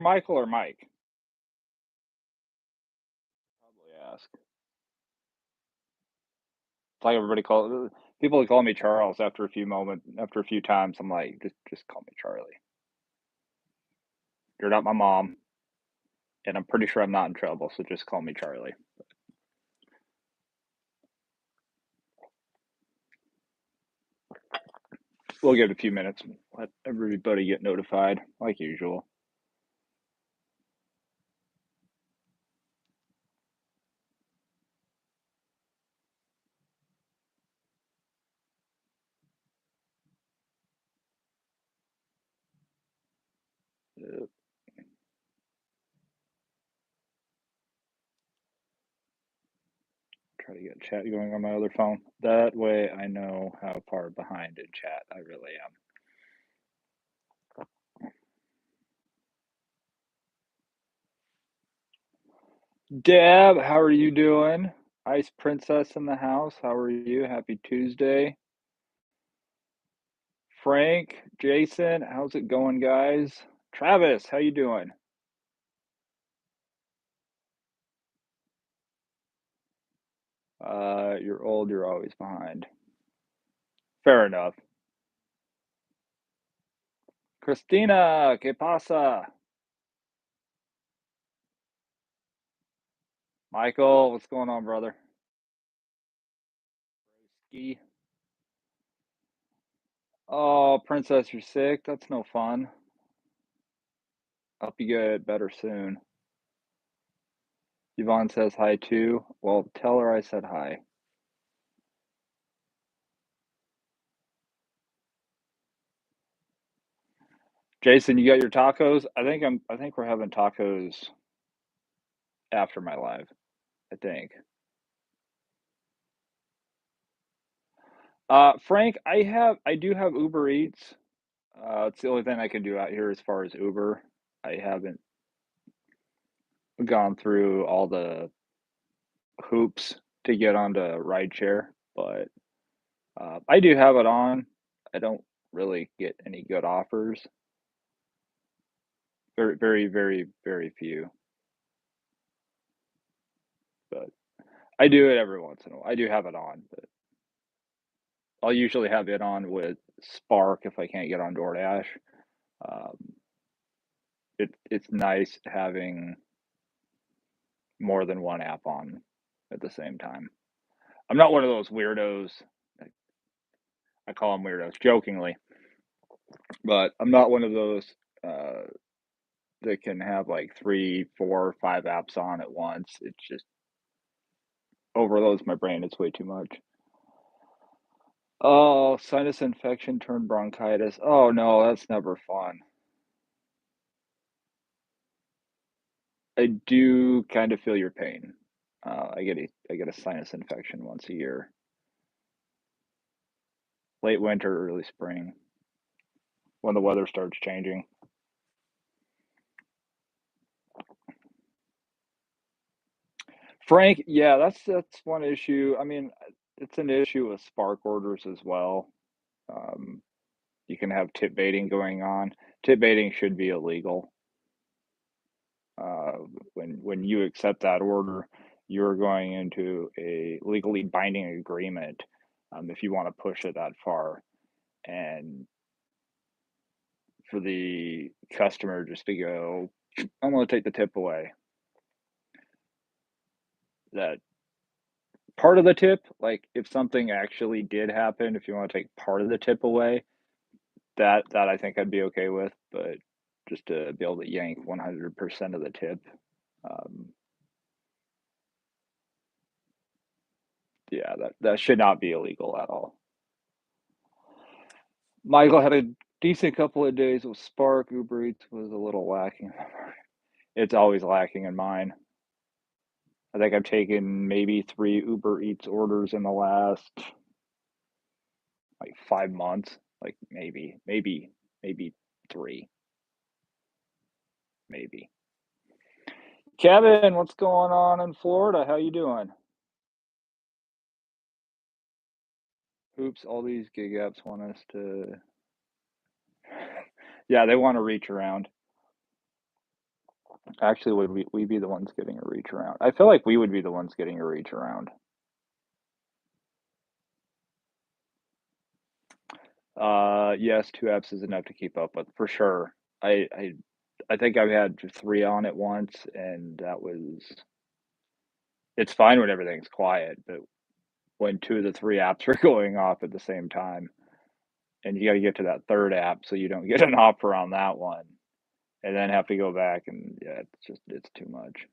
Michael or Mike? Probably ask. It's like everybody people that call me Charles after a few times. I'm like, just call me Charlie. You're not my mom, and I'm pretty sure I'm not in trouble, so just call me Charlie. We'll give it a few minutes and let everybody get notified, like usual. Uh, Try to get chat going on my other phone. That way I know how far behind in chat I really am. Deb, how are you doing? Ice Princess in the house. How are you? Happy Tuesday. Frank, Jason, how's it going, guys? Travis, how you doing? You're old, you're always behind. Fair enough. Christina, ¿qué pasa? Michael, what's going on, brother? Ski. Oh, Princess, you're sick? That's no fun. Hope you get better soon. Yvonne says hi too. Well, tell her I said hi. Jason, you got your tacos? I think we're having tacos after my live, I think. Frank, I do have Uber Eats. It's the only thing I can do out here as far as Uber. I haven't gone through all the hoops to get onto rideshare, but I do have it on. I don't really get any good offers. Very, very, very, very few. But I do it every once in a while. I do have it on, but I'll usually have it on with Spark if I can't get on DoorDash. Um, it's nice having more than one app on at the same time. I'm not one of those weirdos. I call them weirdos jokingly, but I'm not one of those uh, that can have like three, four, five apps on at once. It just overloads my brain. It's way too much. Oh, sinus infection turned bronchitis. Oh no, that's never fun. I do kind of feel your pain. I get a sinus infection once a year, late winter, early spring, when the weather starts changing. Frank, yeah, that's one issue. I mean, it's an issue with Spark orders as well. Um, you can have tip baiting going on. Tip baiting should be illegal. Uh, when you accept that order, you're going into a legally binding agreement if you want to push it that far. And for the customer just to go, I'm going to take the tip away. That part of the tip, like if something actually did happen, if you want to take part of the tip away, that I think I'd be okay with. But just to be able to yank 100% of the tip, um, yeah, that should not be illegal at all. Michael had a decent couple of days with Spark. Uber Eats was a little lacking. It's always lacking in mine. I think I've taken maybe three Uber Eats orders in the last like 5 months. Like maybe three, maybe. Kevin, what's going on in Florida? How you doing? Oops, all these gig apps want us to. Yeah, they want to reach around. Actually, would we be the ones getting a reach around? I feel like we would be the ones getting a reach around. Yes, 2 apps is enough to keep up with, for sure. I I I think I've had 3 on at once, and that was it's fine when everything's quiet, but when 2 of the 3 apps are going off at the same time, and you gotta get to that 3rd app so you don't get an offer on that one, and then have to go back and yeah, it's too much.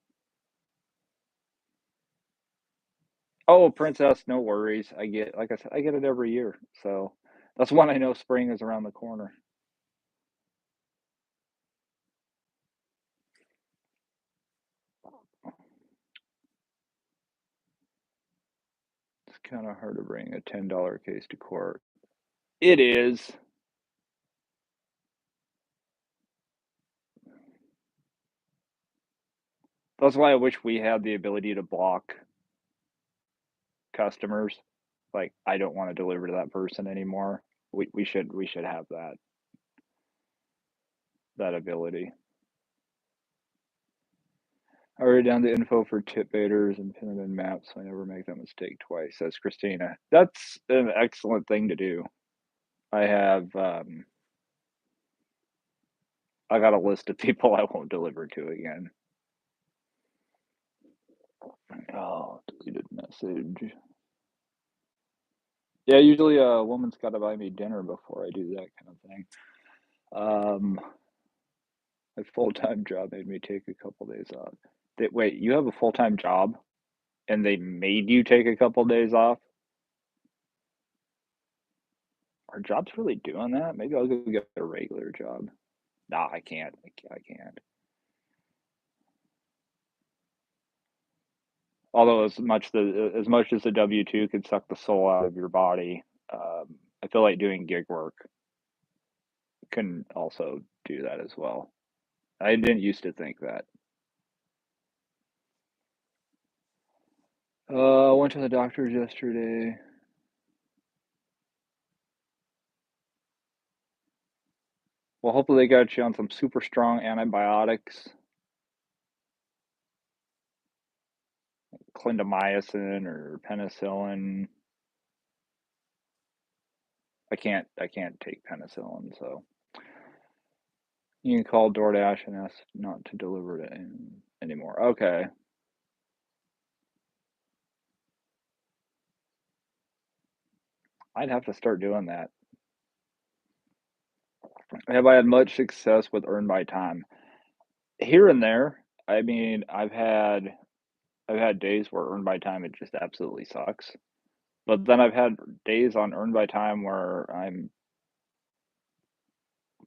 Oh, Princess, no worries. I get like I said, I get it every year, so that's when I know spring is around the corner. It's kinda hard to bring a $10 case to court. It is. That's why I wish we had the ability to block customers. Like, I don't wanna deliver to that person anymore. We should have that ability. I wrote down the info for tip baiters and pin them in maps so I never make that mistake twice, says Christina. That's an excellent thing to do. I have, I got a list of people I won't deliver to again. Oh, deleted message. Yeah, usually a woman's gotta buy me dinner before I do that kind of thing. Um, my full-time job made me take a couple days off. Wait, you have a full-time job and they made you take a couple days off? Are jobs really doing that? Maybe I'll go get a regular job. Nah, I can't. I can't. Although as much as the W-2 could suck the soul out of your body, I feel like doing gig work can also do that as well. I didn't used to think that. I went to the doctor's yesterday. Well, hopefully they got you on some super strong antibiotics, clindamycin or penicillin. I can't take penicillin, so you can call DoorDash and ask not to deliver it in anymore. Okay. I'd have to start doing that. Have I had much success with earn by time? Here and there. I mean, I've had days where earn by time it just absolutely sucks. But then I've had days on earn by time where I'm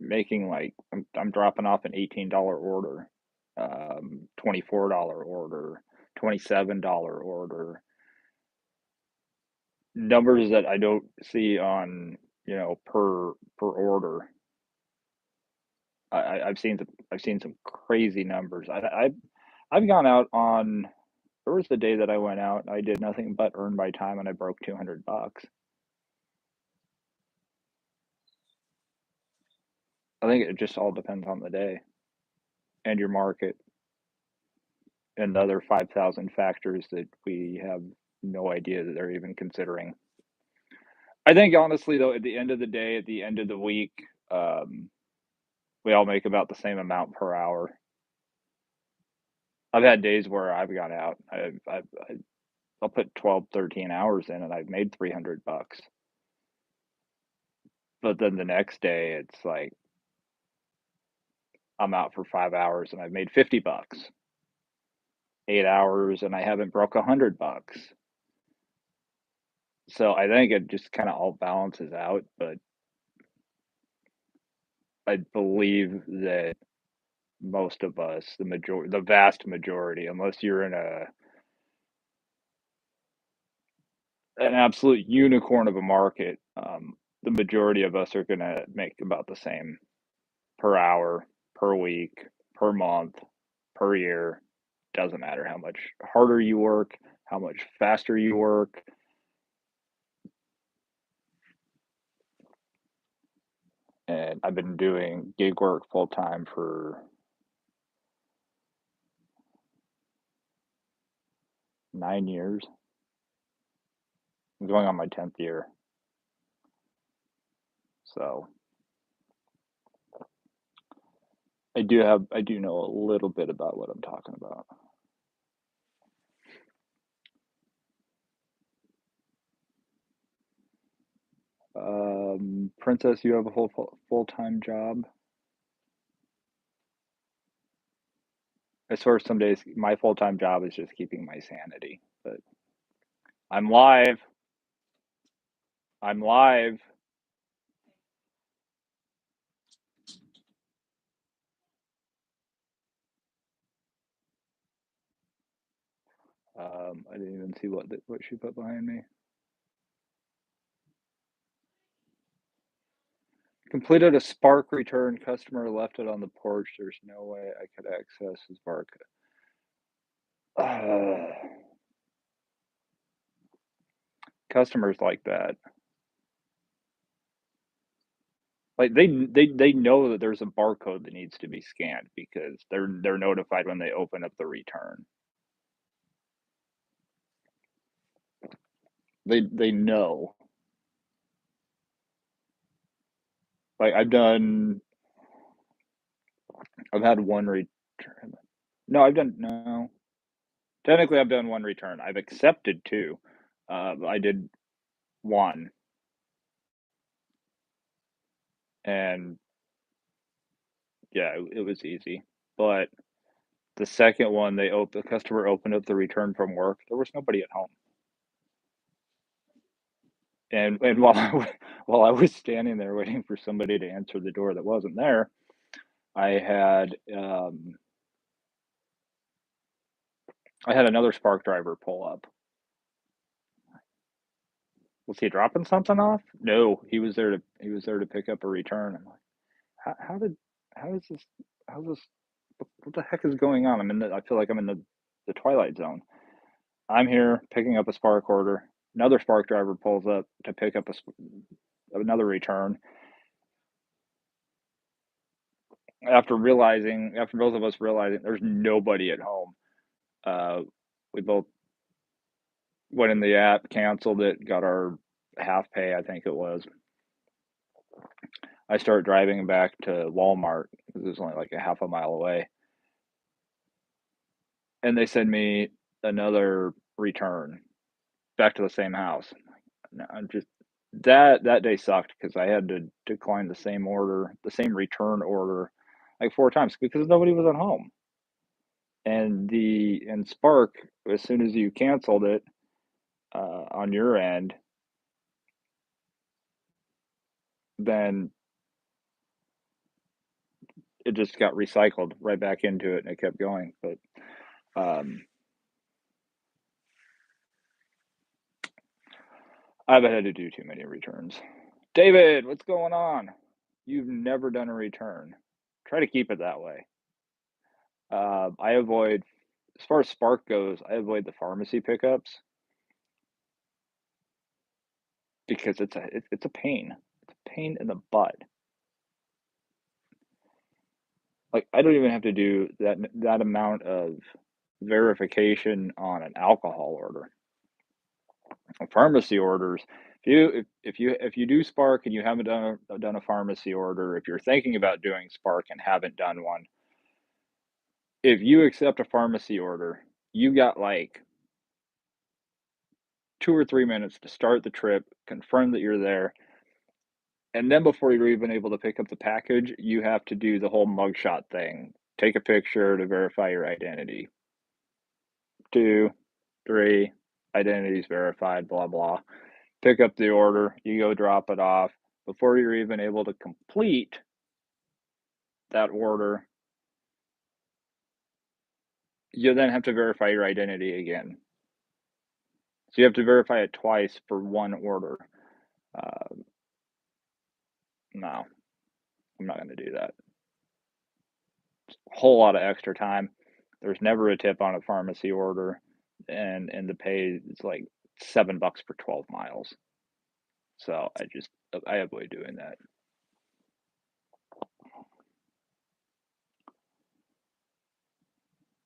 making like I'm dropping off an $18 order, $24 order, $27 order, numbers that I don't see on, per order. I've seen some crazy numbers. I've gone out on there was the day that I went out, I did nothing but earn by time and I broke 200 bucks. I think it just all depends on the day and your market and the other 5,000 factors that we have no idea that they're even considering. I think honestly though, at the end of the day, at the end of the week, um, we all make about the same amount per hour. I've had days where I've gone out, I'll put 12, 13 hours in and I've made 300 bucks. But then the next day it's like I'm out for 5 hours and I've made 50 bucks. 8 hours and I haven't broke 100 bucks. So I think it just kinda all balances out, but I believe that most of us, the vast majority, unless you're in an absolute unicorn of a market, the majority of us are gonna make about the same per hour, per week, per month, per year. Doesn't matter how much harder you work, how much faster you work. And I've been doing gig work full time for 9 years. I'm going on my 10th year. So I do know a little bit about what I'm talking about. Princess, you have a full-time job? I swear some days my full-time job is just keeping my sanity, but I'm live. I'm live. I didn't even see what she put behind me. Completed a Spark return. Customer left it on the porch. There's no way I could access his Spark. Customers like that. Like they know that there's a barcode that needs to be scanned because they're notified when they open up the return. They know. Like I've had one return. No, I've done no. Technically, I've done one return. I've accepted two. I did one, and yeah, it was easy. But the second one, the customer opened up the return from work. There was nobody at home, and while I was standing there waiting for somebody to answer the door that wasn't there, I had um, I had another Spark driver pull up. Was he dropping something off? No, he was there to pick up a return. I'm like, how did how is this how's this what the heck is going on? I feel like I'm in the twilight zone. I'm here picking up a Spark order. Another Spark driver pulls up to pick up another return. After both of us realizing there's nobody at home, uh, we both went in the app, canceled it, got our half pay, I think it was. I start driving back to Walmart because it was only like a half a mile away, and they send me another return back to the same house. No, I'm just that day sucked because I had to decline the same return order, like 4 times because nobody was at home. And Spark, as soon as you canceled it, on your end, then it just got recycled right back into it, and it kept going, but, um, I haven't had to do too many returns. David, what's going on? You've never done a return. Try to keep it that way. I avoid as far as Spark goes, I avoid the pharmacy pickups because it's a pain. It's a pain in the butt. Like, I don't even have to do that amount of verification on an alcohol order. On pharmacy orders, if you do Spark and you haven't done a pharmacy order, if you're thinking about doing Spark and haven't done one, if you accept a pharmacy order, you got like 2 or 3 minutes to start the trip, confirm that you're there, and then before you're even able to pick up the package, you have to do the whole mugshot thing. Take a picture to verify your identity. 2, 3, identities verified, blah, blah. Pick up the order, you go drop it off. Before you're even able to complete that order, you then have to verify your identity again. So you have to verify it twice for one order. Uh, no, I'm not going to do that. Whole lot of extra time. There's never a tip on a pharmacy order, and the pay is like $7 for 12 miles. So I avoid doing that.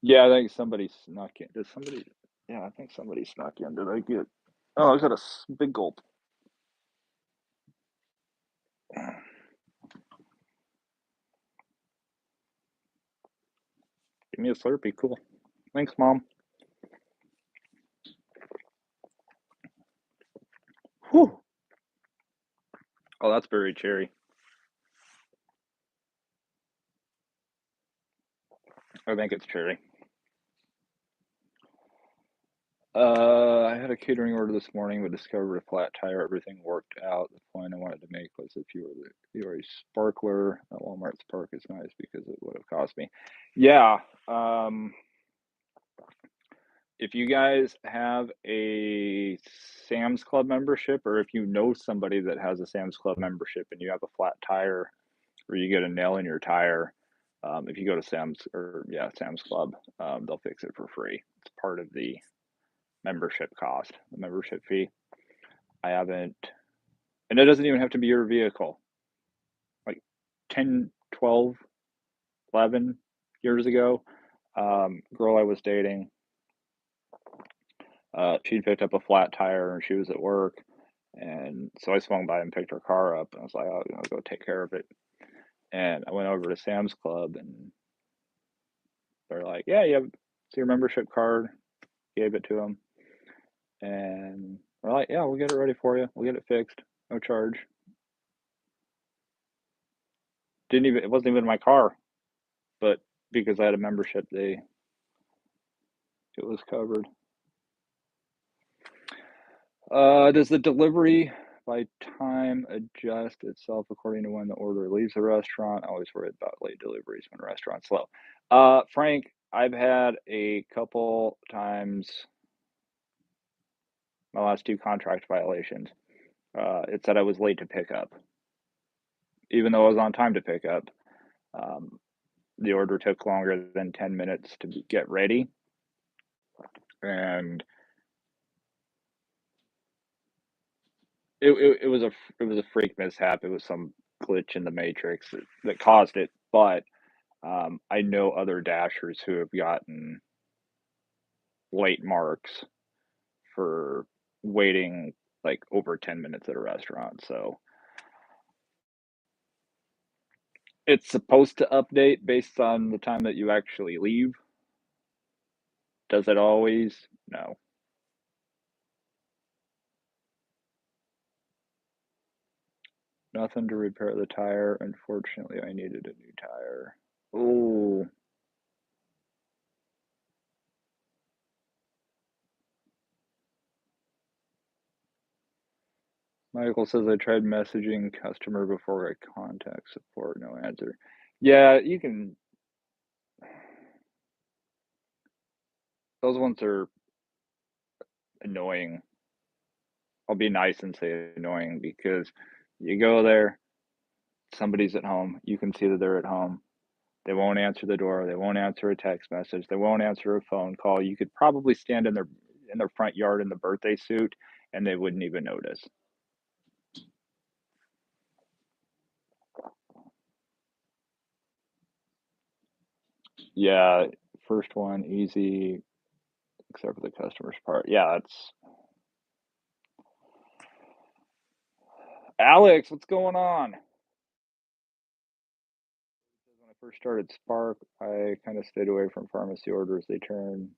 Yeah, I think somebody snuck in. Does somebody? Yeah, I think somebody snuck in. Did I get? Oh, I got a big gulp. Give me a Slurpee. Cool. Thanks, Mom. Whew. Oh, that's berry cherry. I think it's cherry. I had a catering order this morning, but discovered a flat tire. Everything worked out. The point I wanted to make was if you are a sparkler, a Walmart Spark is nice because it would have cost me. Yeah. If you guys have a Sam's Club membership, or if you know somebody that has a Sam's Club membership and you have a flat tire, or you get a nail in your tire, if you go to Sam's Club, they'll fix it for free. It's part of the membership cost, the membership fee. I haven't, and it doesn't even have to be your vehicle. Like 10, 12, 11 years ago, girl I was dating, she'd picked up a flat tire and she was at work. And so I swung by and picked her car up and I was like, oh, I'll go take care of it. And I went over to Sam's Club and they're like, yeah, you have it's your membership card. Gave it to them. And we're like, yeah, we'll get it ready for you. We'll get it fixed. No charge. It wasn't even my car, but because I had a membership, it was covered. Does the delivery by time adjust itself according to when the order leaves the restaurant? I always worry about late deliveries when restaurants slow. Frank, I've had a couple times my last two contract violations. It said I was late to pick up, even though I was on time to pick up. Um, the order took longer than 10 minutes to get ready, and it was a freak mishap. It was some glitch in the matrix that caused it, but I know other dashers who have gotten late marks for waiting like over 10 minutes at a restaurant. So it's supposed to update based on the time that you actually leave. Does it always? No. Nothing to repair the tire. Unfortunately, I needed a new tire. Oh, Michael says I tried messaging customer before I contact support. No answer. Yeah, you can. Those ones are annoying. I'll be nice and say annoying because you go there, somebody's at home, you can see that they're at home. They won't answer the door, they won't answer a text message, they won't answer a phone call. You could probably stand in their front yard in the birthday suit and they wouldn't even notice. Yeah, first one easy except for the customer's part. Yeah, it's Alex, what's going on? When I first started Spark, I kind of stayed away from pharmacy orders. They turn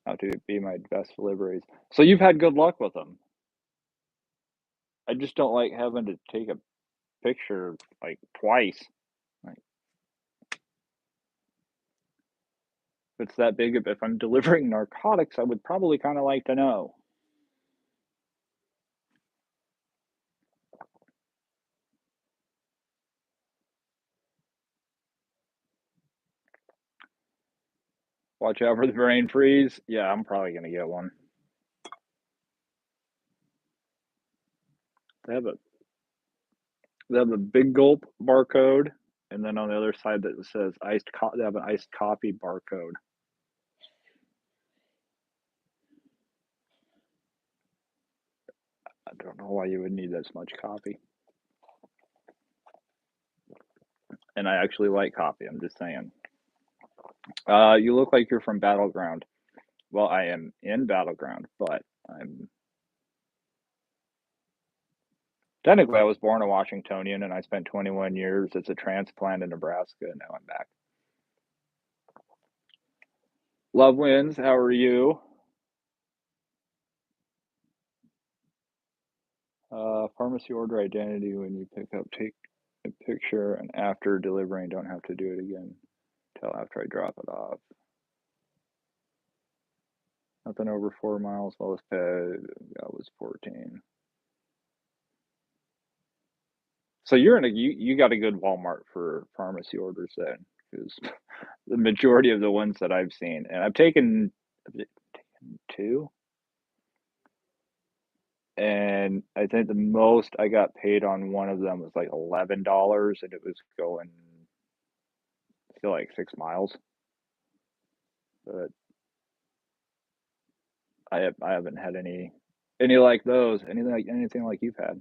out to be my best deliveries. So you've had good luck with them. I just don't like having to take a picture like twice. Like if it's that big, if I'm delivering narcotics, I would probably kind of like to know. Watch out for the brain freeze. Yeah, I'm probably gonna get one. They have a they have a big gulp barcode, and then on the other side that says they have an iced coffee barcode. I don't know why you would need this much coffee. And I actually like coffee. I'm just saying. You look like you're from Battleground. Well, I am in Battleground, but I'm technically, I was born a Washingtonian, and I spent 21 years as a transplant in Nebraska, and now I'm back. Love wins, how are you? Pharmacy order identity when you pick up, take a picture, and after delivering, don't have to do it again till after I drop it off. Nothing over 4 miles, lowest paid, that was 14. So you're in a you got a good Walmart for pharmacy orders then, because the majority of the ones that I've seen, and I've taken 2, and I think the most I got paid on one of them was like $11, and it was going, I feel like 6 miles, but I haven't had any like those, anything like you've had.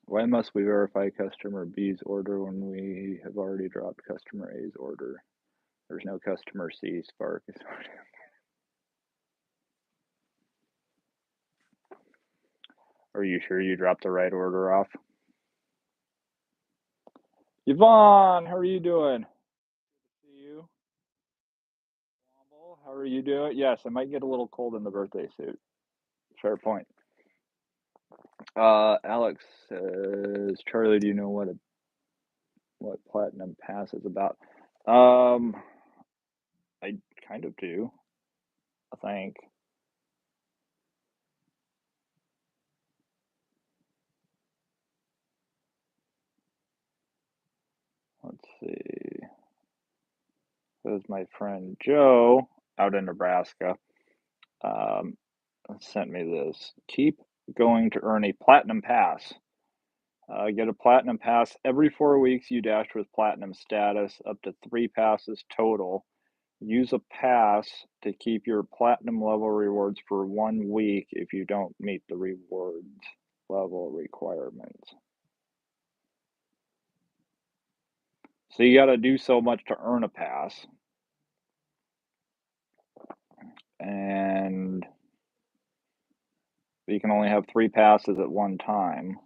Why must we verify customer B's order when we have already dropped customer A's order? There's no customer C, Spark is Are you sure you dropped the right order off? Yvonne, how are you doing? See you. Womble, how are you doing? Yes, I might get a little cold in the birthday suit. Fair point. Alex says, Charlie, do you know what Platinum Pass is about? Um, I kind of do, I think. Let's see. There's my friend Joe out in Nebraska. Um, sent me this. Keep going to earn a Platinum Pass. Get a Platinum Pass every 4 weeks. You dash with Platinum status, up to 3 passes total. Use a pass to keep your Platinum level rewards for 1 week if you don't meet the rewards level requirements. So you got to do so much to earn a pass. And you can only have 3 passes at one time.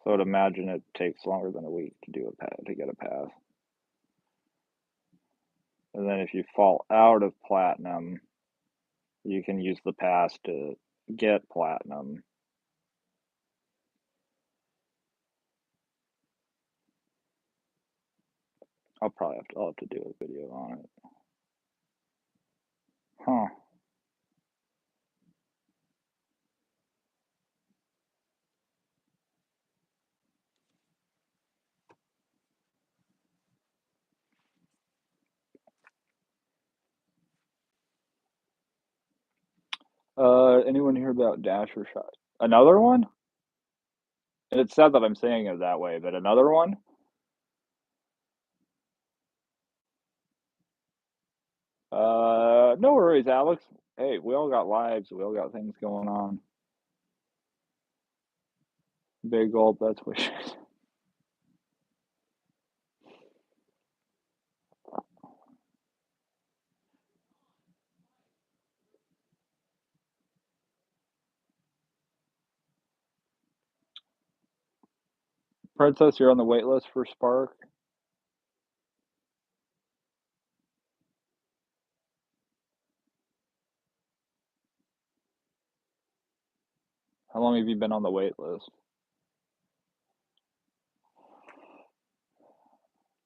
So I'd imagine it takes longer than a week to get a pass. And then if you fall out of Platinum, you can use the pass to get Platinum. I'll have to do a video on it. Huh. Anyone hear about Dash or Shot? Another one? And it's sad that I'm saying it that way, but another one? No worries, Alex. Hey, we all got lives. We all got things going on. Big gulp, that's wishes. Princess, you're on the wait list for Spark. How long have you been on the wait list?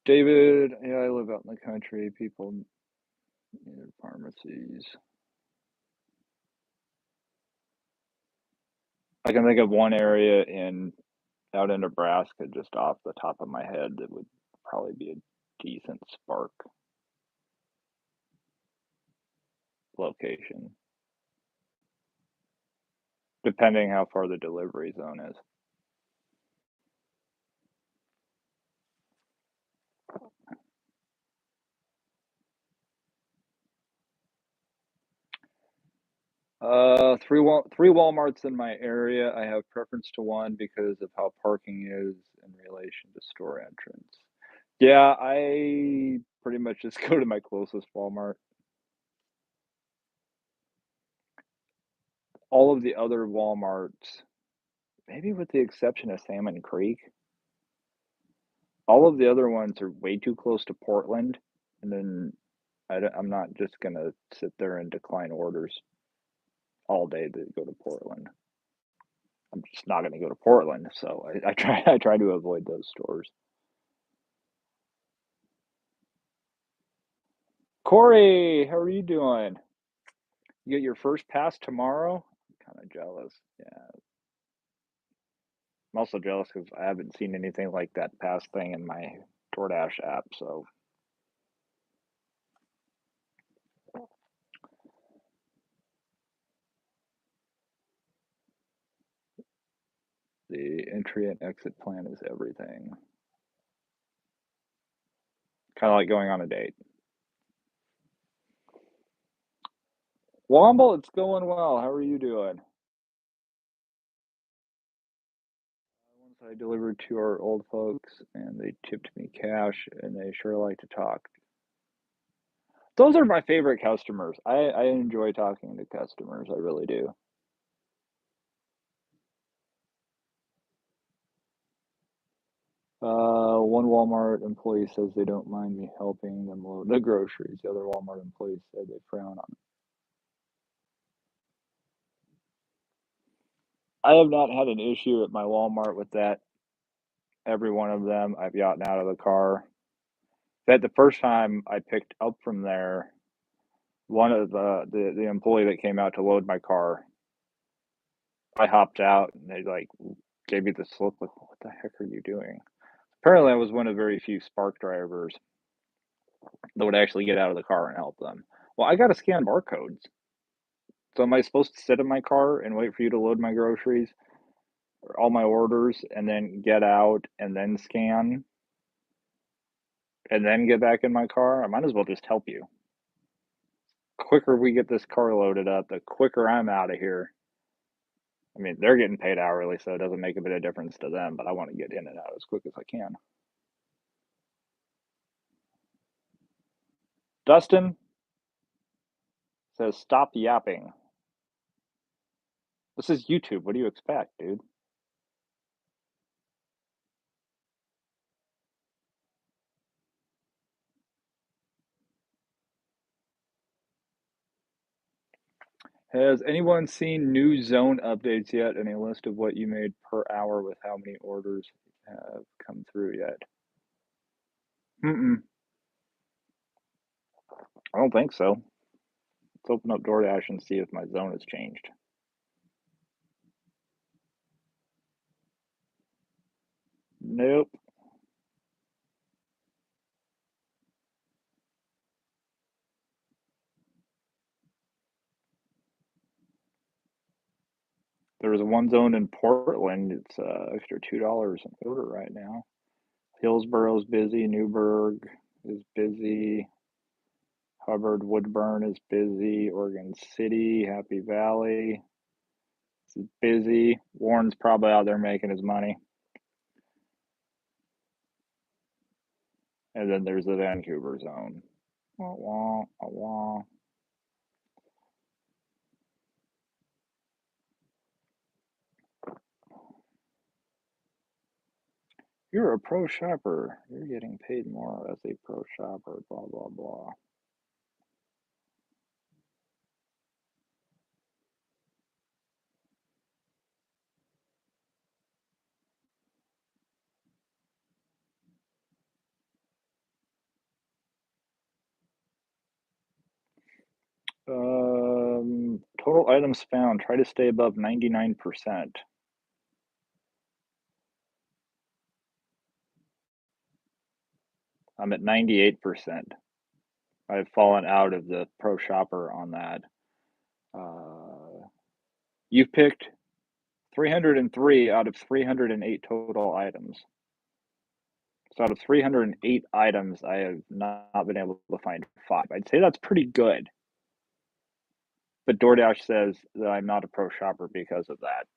David, yeah, I live out in the country. People need pharmacies. I can think of one area out in Nebraska, just off the top of my head, that would probably be a decent Spark location, depending how far the delivery zone is. Three Walmarts in my area. I have preference to one because of how parking is in relation to store entrance. Yeah, Pretty much just go to my closest Walmart. All of the other Walmarts, maybe with the exception of Salmon Creek, all of the other ones are way too close to Portland, and then I'm not just gonna sit there and decline orders all day to go to Portland. I'm just not gonna go to Portland, so I try I try to avoid those stores. Corey, how are you doing? You get your first pass tomorrow? I'm kinda jealous. Yeah, I'm also jealous because I haven't seen anything like that pass thing in my DoorDash app, so the entry and exit plan is everything. Kinda like going on a date. Womble, it's going well. How are you doing? Once I delivered to our old folks, and they tipped me cash, and they sure like to talk. Those are my favorite customers. I enjoy talking to customers, I really do. One Walmart employee says they don't mind me helping them load the groceries. The other Walmart employees said they frown on it. I have not had an issue at my Walmart with that. Every one of them, I've gotten out of the car. That the first time I picked up from there, one of the employee that came out to load my car, I hopped out and they like gave me this look like, what the heck are you doing? Apparently, I was one of very few Spark drivers that would actually get out of the car and help them. Well, I got to scan barcodes. So am I supposed to sit in my car and wait for you to load my groceries or all my orders and then get out and then scan and then get back in my car? I might as well just help you. Quicker we get this car loaded up, the quicker I'm out of here. I mean, they're getting paid hourly, so it doesn't make a bit of difference to them, but I want to get in and out as quick as I can. Dustin says, stop yapping. This is YouTube. What do you expect, dude? Has anyone seen new zone updates yet? Any list of what you made per hour with how many orders have come through yet? Mm-mm. I don't think so. Let's open up DoorDash and see if my zone has changed. Nope. There is one zone in Portland. It's extra $2 an order right now. Hillsboro's busy. Newburgh is busy. Hubbard Woodburn is busy. Oregon City, Happy Valley is busy. Warren's probably out there making his money. And then there's the Vancouver zone. Wah, wah, wah, wah. You're a pro shopper. You're getting paid more as a pro shopper. Blah blah blah. Total items found. Try to stay above 99%. I'm at 98%. I've fallen out of the pro shopper on that. You've picked 303 out of 308 total items. So out of 308 items, I have not been able to find 5. I'd say that's pretty good. But DoorDash says that I'm not a pro shopper because of that.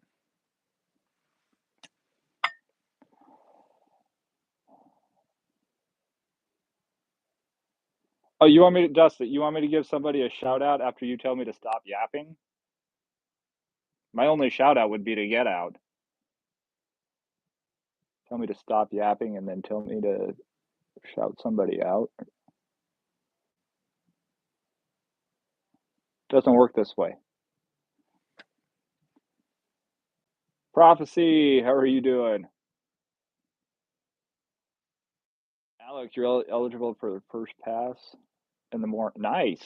Oh, you want me to Dustin, you want me to give somebody a shout out after you tell me to stop yapping? My only shout out would be to get out. Tell me to stop yapping and then tell me to shout somebody out. Doesn't work this way. Prophecy, how are you doing? Alex, you're eligible for the first pass in the more nice.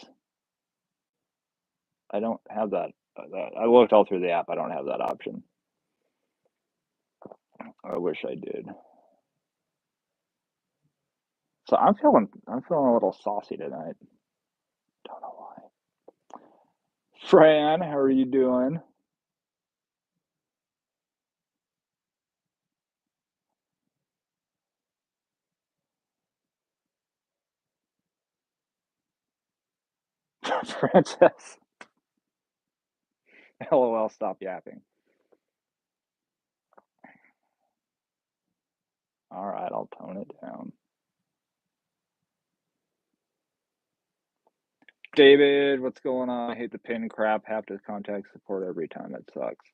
I don't have that. I looked all through the app. I don't have that option. I wish I did. So I'm feeling a little saucy tonight. Don't know why. Fran, how are you doing? Frances. LOL, stop yapping. All right, I'll tone it down. David, what's going on? I hate the pin crap. Have to contact support every time. It sucks.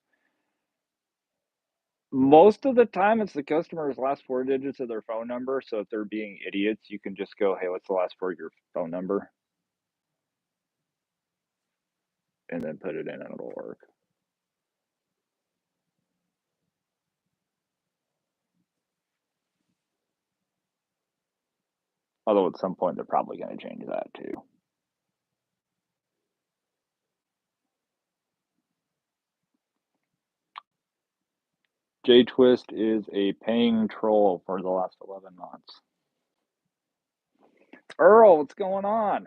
Most of the time, it's the customer's last four digits of their phone number. So if they're being idiots, you can just go, "Hey, what's the last four of your phone number?" and then put it in, and it'll work. Although at some point they're probably going to change that too. J Twist is a paying troll for the last 11 months. Earl, what's going on?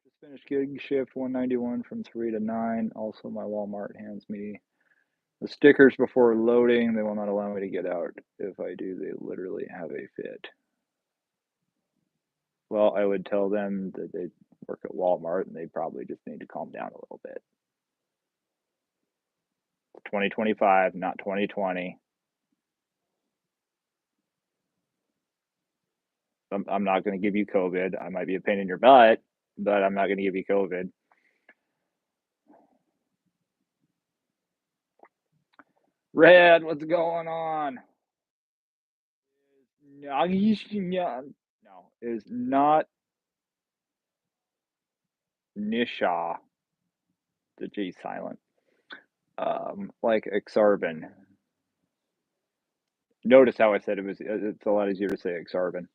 Just finished gig shift 191 from 3 to 9. Also, my Walmart hands me the stickers before loading. They will not allow me to get out. If I do, they literally have a fit. Well, I would tell them that they work at Walmart and they probably just need to calm down a little bit. 2025, not 2020. I'm not going to give you COVID. I might be a pain in your butt, but I'm not going to give you COVID. Red, what's going on? No, is not Nisha. The G silent. Like Exarban. Notice how I said it's a lot easier to say Exarban.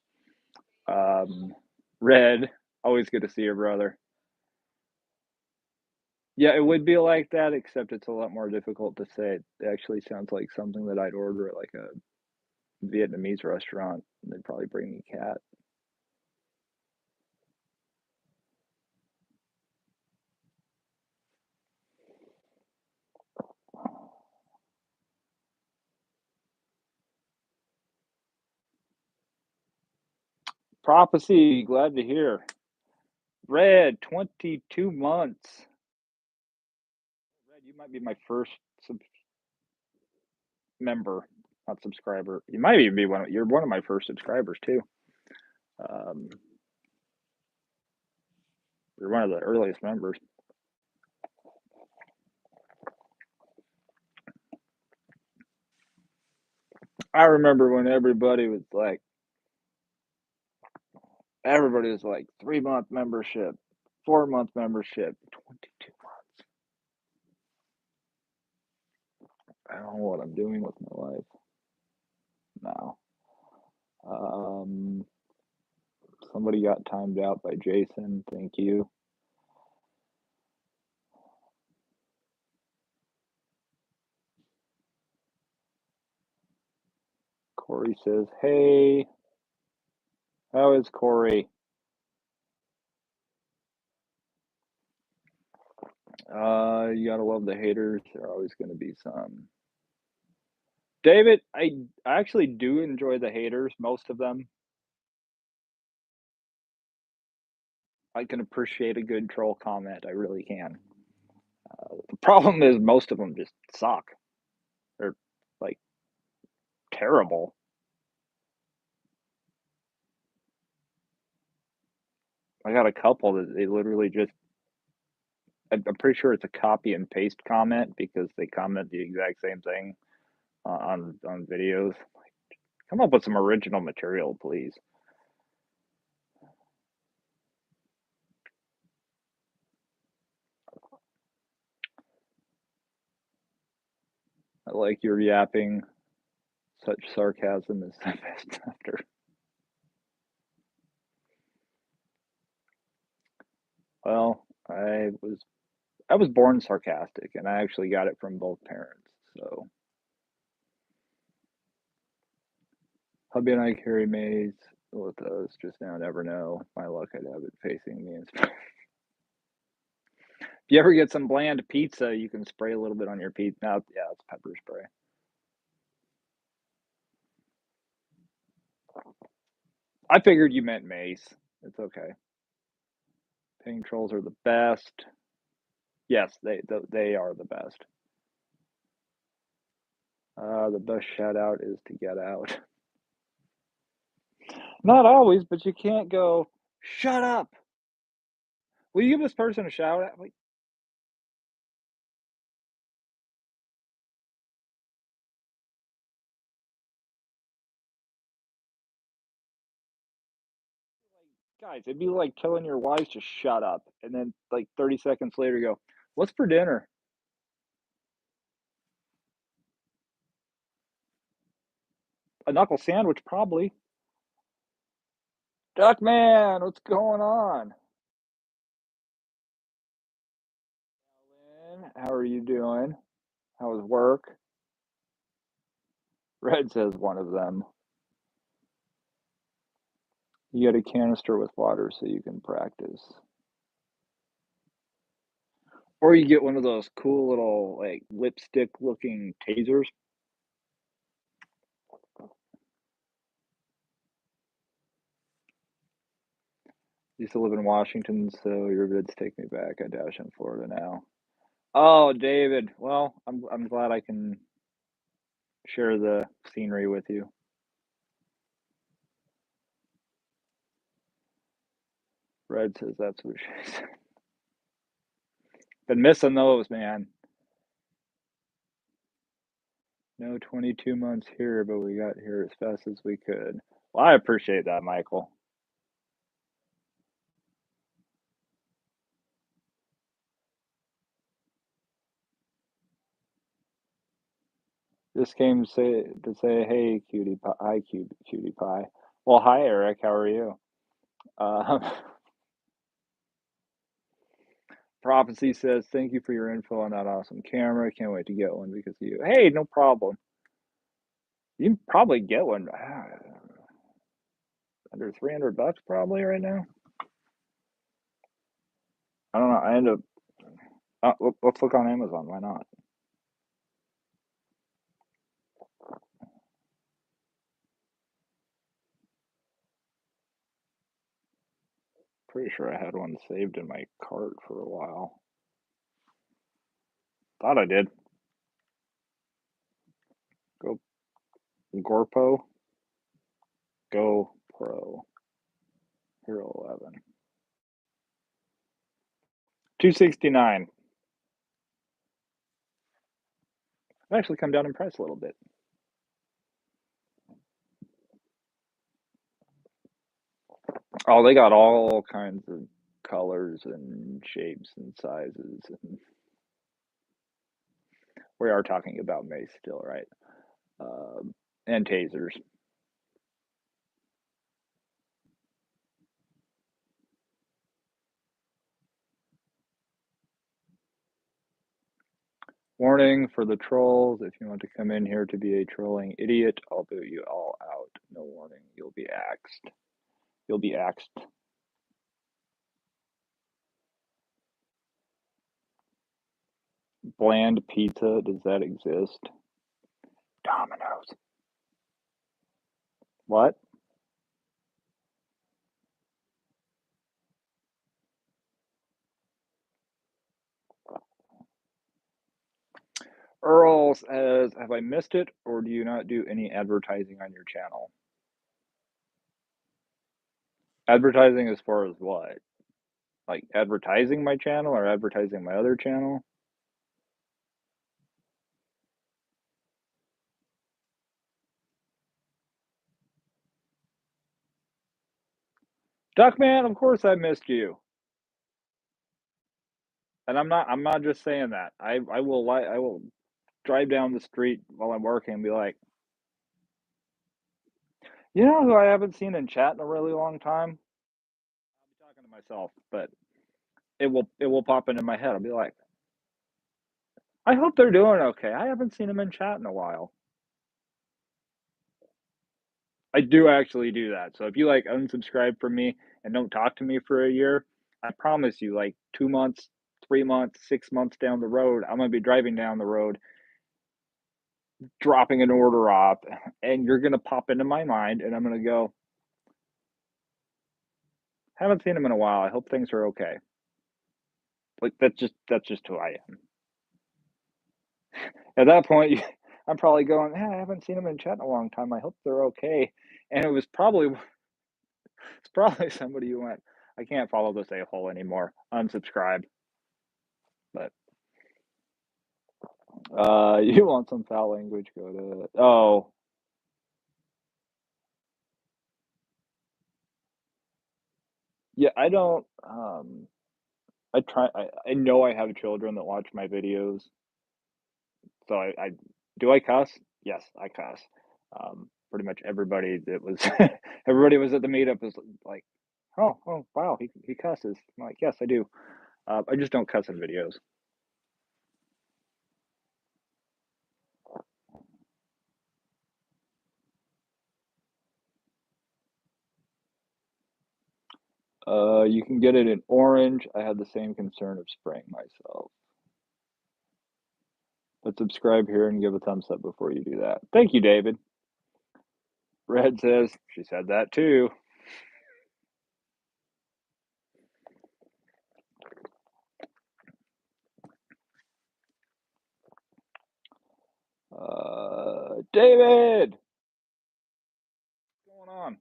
Red, always good to see you, brother. Yeah, it would be like that, except it's a lot more difficult to say. It actually sounds like something that I'd order at like a Vietnamese restaurant. They'd probably bring me cat. Prophecy, glad to hear. Red, 22 months. Red, you might be my first member, not subscriber. You might even be you're one of my first subscribers too. Um, you're one of the earliest members. I remember when everybody was like 3-month membership, 4-month membership, 22 months. I don't know what I'm doing with my life now. Somebody got timed out by Jason. Thank you. Corey says, "Hey, how is Corey?" You gotta love the haters. There are always going to be some. David, I actually do enjoy the haters, most of them. I can appreciate a good troll comment. I really can. The problem is most of them just suck. They're like terrible. I got a couple that they literally just I'm pretty sure it's a copy and paste comment because they comment the exact same thing on videos. Come up with some original material, please. I like your yapping. Such sarcasm is the best after. Well, I was born sarcastic, and I actually got it from both parents. So hubby and I carry maze with us just now. Never know. My luck, I'd have it facing me. If you ever get some bland pizza, you can spray a little bit on your pizza. Now, yeah, it's pepper spray. I figured you meant mace. It's okay. Ping trolls are the best. Yes, they are the best. The best shout out is to get out. Not always, but you can't go, shut up. Will you give this person a shout out? Like, guys, it'd be like telling your wives to shut up, and then like 30 seconds later, you go, what's for dinner? A knuckle sandwich, probably. Duckman, what's going on? Lynn, how are you doing? How was work? Red says one of them. You get a canister with water so you can practice. Or you get one of those cool little, like, lipstick looking tasers. Used to live in Washington, so your vids take me back. I dash in Florida now. Oh, David. Well, I'm glad I can share the scenery with you. Red says that's what she's been missing those, man. No 22 months here, but we got here as fast as we could. Well, I appreciate that, Michael. Just came to say, hey, cutie pie. Hi, cutie pie. Well, hi, Eric. How are you? Uh, Prophecy says, thank you for your info on that awesome camera. Can't wait to get one because of you. Hey, no problem. You can probably get one under 300 bucks probably right now. I don't know. I end up. Let's look on Amazon. Why not? Pretty sure I had one saved in my cart for a while. Thought I did. Go Gorpo. Go Pro. Hero 11. 269. I've actually come down in price a little bit. Oh, they got all kinds of colors and shapes and sizes. And we are talking about mace still, right? And tasers. Warning for the trolls. If you want to come in here to be a trolling idiot, I'll boot you all out. No warning. You'll be axed. You'll be axed. Bland pizza. Does that exist? Domino's. What? Earl says, have I missed it, or do you not do any advertising on your channel? Advertising as far as what? Like, advertising my channel or advertising my other channel? Duckman, of course I missed you. And I'm not just saying that. I will drive down the street while I'm working and be like, "You know who I haven't seen in chat in a really long time?" I'll be talking to myself, but it will pop into my head. I'll be like, "I hope they're doing okay. I haven't seen them in chat in a while." I do actually do that. So if you, like, unsubscribe from me and don't talk to me for a year, I promise you, like, 2 months, 3 months, 6 months down the road, I'm gonna be driving down the road, dropping an order off, and you're gonna pop into my mind, and I'm gonna go, "Haven't seen him in a while. I hope things are okay." Like, that's just who I am. At that point, I'm probably going, "Yeah, I haven't seen him in chat in a long time. I hope they're okay." And it's probably somebody who went, "I can't follow this a-hole anymore. Unsubscribe." But, you want some foul language, go to oh, yeah, I don't, I know I have children that watch my videos, so I do I cuss? Yes, I cuss. Pretty much everybody that was everybody was at the meetup was like, "Oh, wow, he cusses." I'm like, "Yes, I do." I just don't cuss in videos. You can get it in orange. I had the same concern of spraying myself. But subscribe here and give a thumbs up before you do that. Thank you, David. Red says, she said that too. David! What's going on?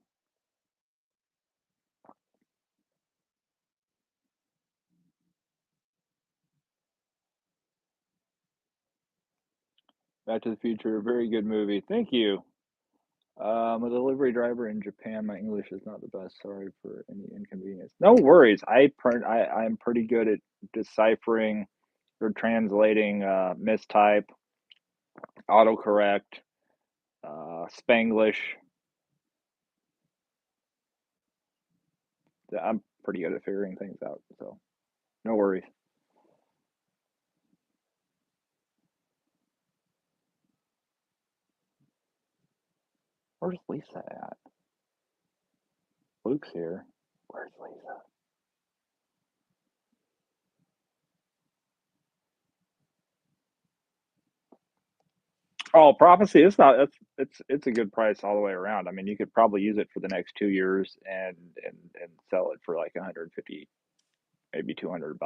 Back to the Future, a very good movie. Thank you. I'm a delivery driver in Japan. My English is not the best. Sorry for any inconvenience. No worries. I'm pretty good at deciphering or translating mistype, autocorrect, Spanglish. I'm pretty good at figuring things out. So no worries. Where's Lisa at? Luke's here. Where's Lisa? Oh, prophecy. It's not. It's a good price all the way around. I mean, you could probably use it for the next 2 years and sell it for like 150, maybe $200.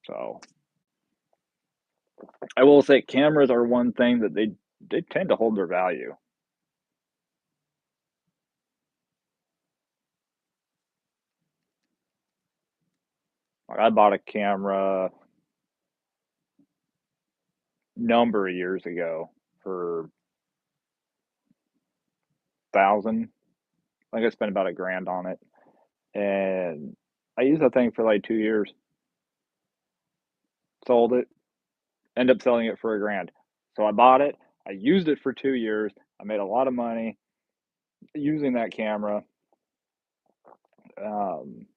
So I will say cameras are one thing that they tend to hold their value. Like I bought a camera number of years ago for 1,000. I think I spent about a grand on it, and I used that thing for like 2 years. Sold it, end up selling it for a grand. So I bought it. I used it for 2 years. I made a lot of money using that camera. Um,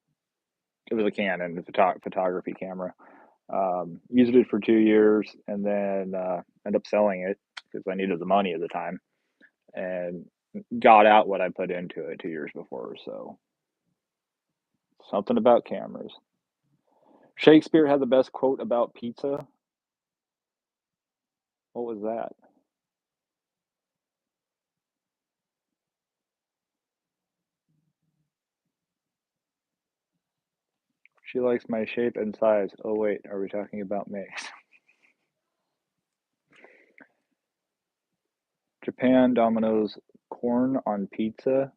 it was a Canon photography camera. Used it for 2 years and then ended up selling it because I needed the money at the time and got out what I put into it 2 years before. So something about cameras. Shakespeare had the best quote about pizza. What was that? She likes my shape and size. Oh wait, are we talking about me? Japan Domino's corn on pizza.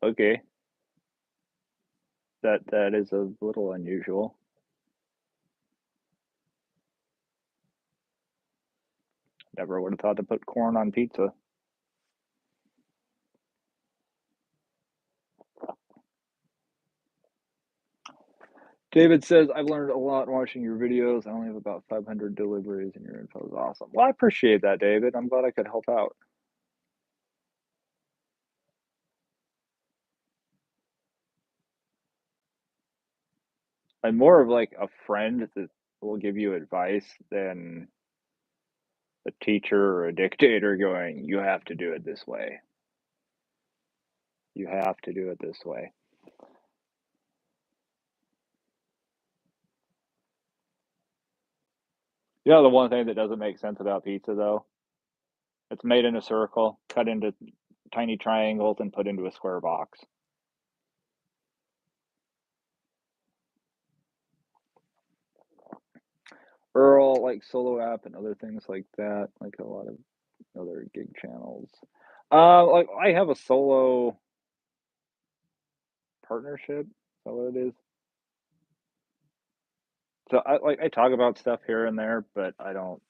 Okay. That is a little unusual. Never would have thought to put corn on pizza. David says, "I've learned a lot watching your videos. I only have about 500 deliveries, and your info is awesome." Well, I appreciate that, David. I'm glad I could help out. I'm more of like a friend that will give you advice than a teacher or a dictator going, "You have to do it this way. You have to do it this way." You know the one thing that doesn't make sense about pizza, though? It's made in a circle, cut into tiny triangles, and put into a square box. Earl, like Solo App and other things like that, like a lot of other gig channels. Like I have a solo partnership. Is that what it is? So I talk about stuff here and there, but I don't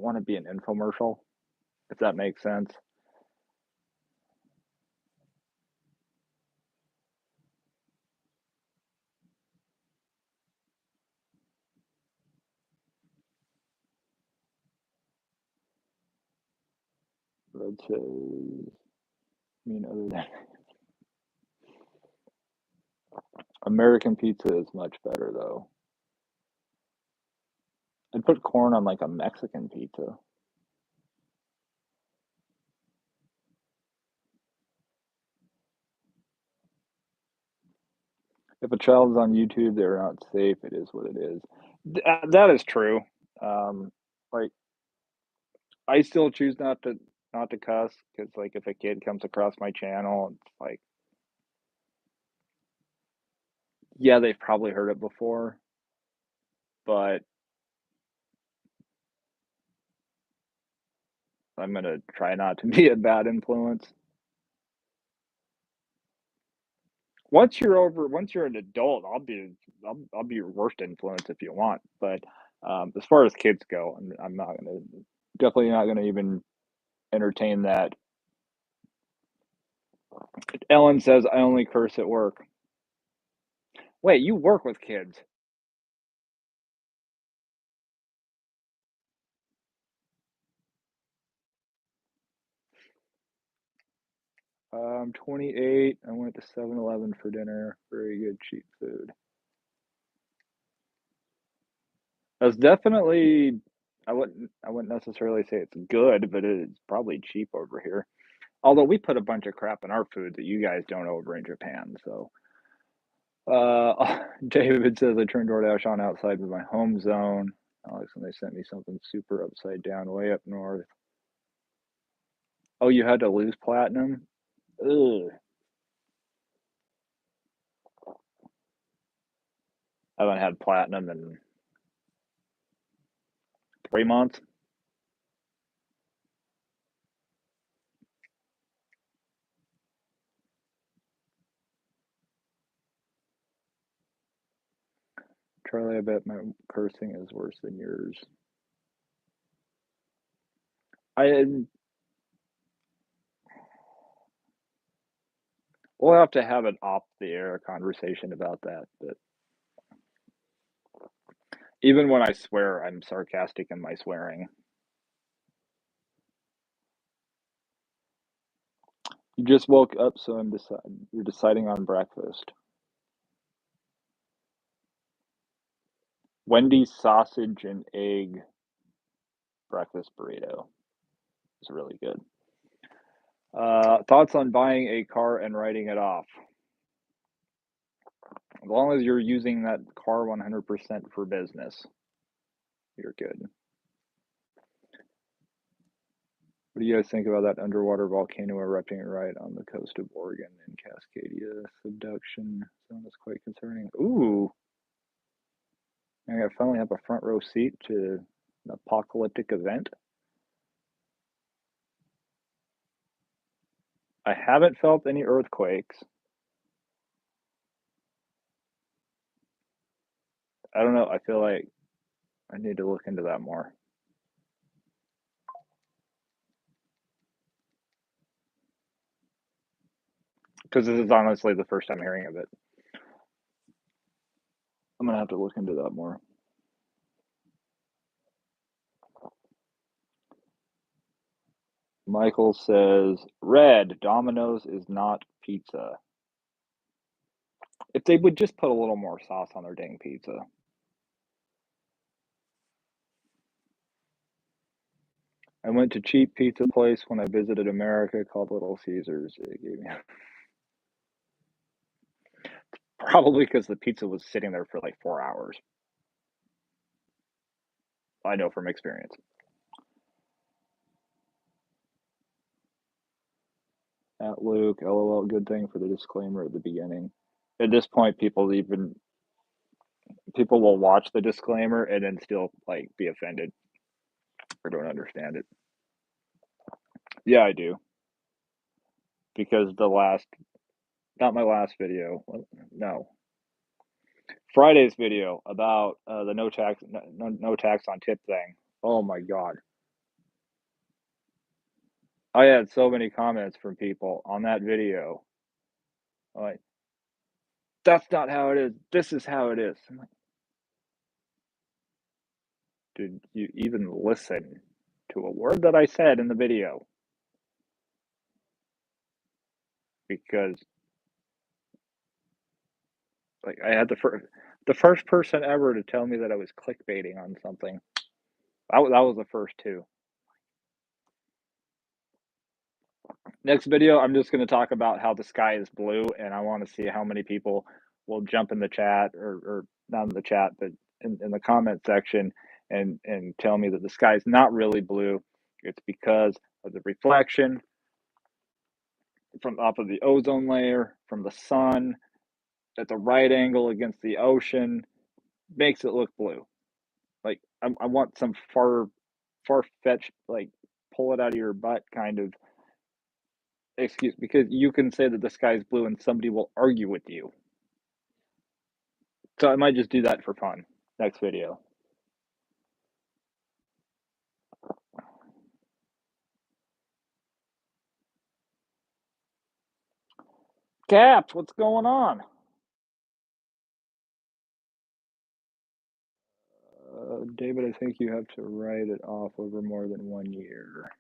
want to be an infomercial, if that makes sense. Red says, I mean, other than American pizza is much better though. I'd put corn on like a Mexican pizza. If a child is on YouTube, they're not safe. It is what it is. That is true. Like I still choose not to cuss because like if a kid comes across my channel, it's like yeah, they've probably heard it before, but I'm gonna try not to be a bad influence. Once you're an adult, I'll be your worst influence if you want. But as far as kids go, I'm not gonna definitely not gonna even entertain that. Ellen says I only curse at work. Wait, you work with kids? 28. I went to 7-Eleven for dinner. Very good cheap food. That's definitely I wouldn't necessarily say it's good, but it's probably cheap over here. Although we put a bunch of crap in our food that you guys don't over in Japan, so David says I turned DoorDash on outside of my home zone. Alex, and they sent me something super upside down way up north. Oh, you had to lose platinum? Ugh. I haven't had platinum in 3 months. Charlie, I bet my cursing is worse than yours. I We'll have to have an off the air conversation about that. But even when I swear, I'm sarcastic in my swearing. You just woke up, so you're deciding on breakfast. Wendy's sausage and egg breakfast burrito is really good. Thoughts on buying a car and writing it off? As long as you're using that car 100% for business, you're good. What do you guys think about that underwater volcano erupting right on the coast of Oregon in Cascadia? Subduction zone is quite concerning. Ooh, I finally have a front row seat to an apocalyptic event. I haven't felt any earthquakes. I don't know, I feel like I need to look into that more. Because this is honestly the first time hearing of it. I'm gonna have to look into that more. Michael says, "Red, Domino's is not pizza." If they would just put a little more sauce on their dang pizza. I went to cheap pizza place when I visited America called Little Caesars. It gave me probably because the pizza was sitting there for like 4 hours. I know from experience. At Luke, LOL, good thing for the disclaimer at the beginning. At this point, people will watch the disclaimer and then still like be offended or don't understand it. Yeah, I do. Because the last not my last video. No. Friday's video about the no tax on tip thing. Oh my god. I had so many comments from people on that video. Like, that's not how it is. This is how it is. I'm like, did you even listen to a word that I said in the video? Because like I had the first person ever to tell me that I was clickbaiting on something. That was the first two. Next video, I'm just going to talk about how the sky is blue, and I want to see how many people will jump in the chat or not in the chat, but in the comment section and tell me that the sky is not really blue. It's because of the reflection from off of the ozone layer from the sun at the right angle against the ocean makes it look blue. Like I want some far fetched like pull it out of your butt kind of excuse because you can say that the sky is blue and somebody will argue with you. So I might just do that for fun. Next video. Caps, what's going on? David, I think you have to write it off over more than 1 year.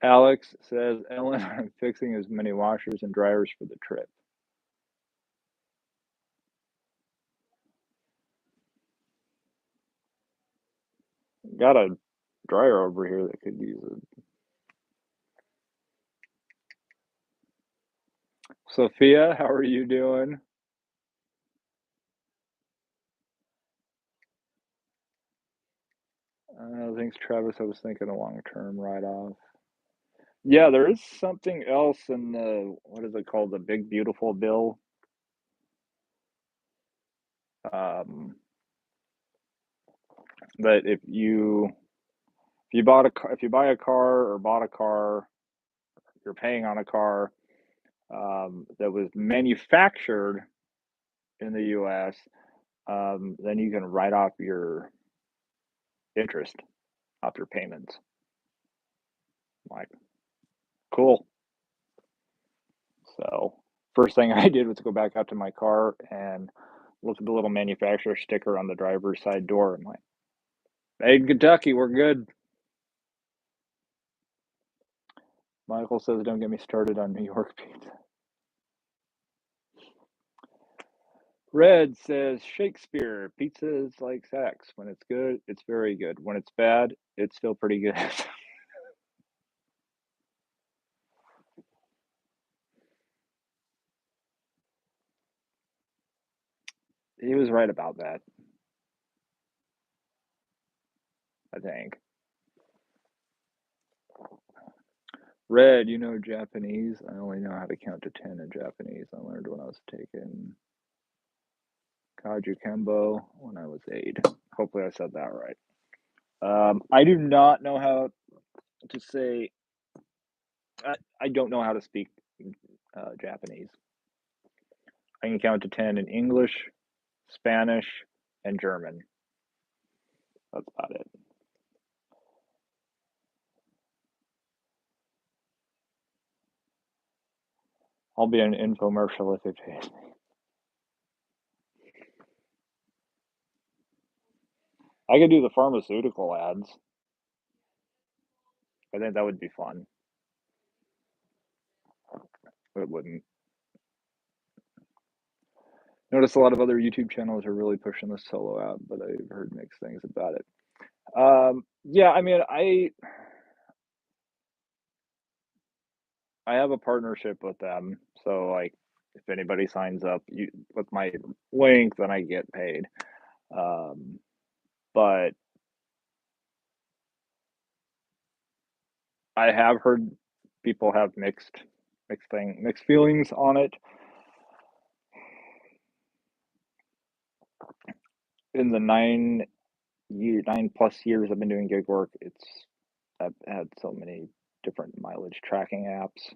Alex says, Ellen, I'm fixing as many washers and dryers for the trip. Got a dryer over here that could use it. Sophia, how are you doing? Thanks, Travis. I was thinking a long-term write-off. Yeah, there is something else in the what is it called? The Big Beautiful Bill. Um, that if you buy a car or bought a car, you're paying on a car that was manufactured in the U.S., then you can write off your interest off your payments. Like, cool. So, first thing I did was go back out to my car and look at the little manufacturer sticker on the driver's side door. I'm like, made in Kentucky, we're good. Michael says, don't get me started on New York pizza. Red says, Shakespeare, pizza is like sex. When it's good, it's very good. When it's bad, it's still pretty good. He was right about that, I think. Red, you know Japanese? I only know how to count to 10 in Japanese. I learned when I was taking Kaju Kembo when I was 8. Hopefully I said that right. I do not know how to say I don't know how to speak Japanese. I can count to 10 in English, Spanish, and German. That's about it. I'll be an infomercial if it pays me. I could do the pharmaceutical ads. I think that would be fun. It wouldn't. Notice a lot of other YouTube channels are really pushing the solo app, but I've heard mixed things about it. Yeah, I mean, I have a partnership with them, so like if anybody signs up with my link, then I get paid. Um, but I have heard people have mixed feelings on it. In the 9+ years I've been doing gig work, I've had so many different mileage tracking apps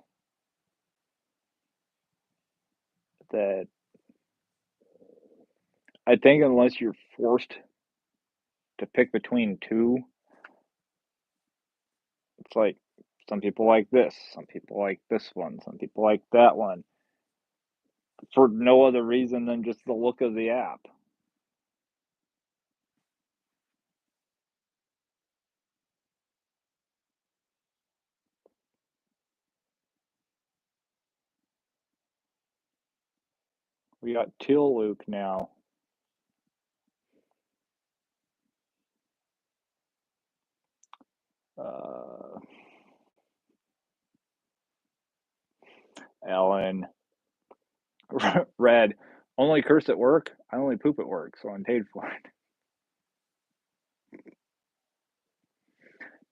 that I think unless you're forced to pick between two, it's like some people like this, some people like this one, some people like that one for no other reason than just the look of the app. We got Till Luke now. Uh, Alan, Red, only curse at work. I only poop at work, so I'm paid for it.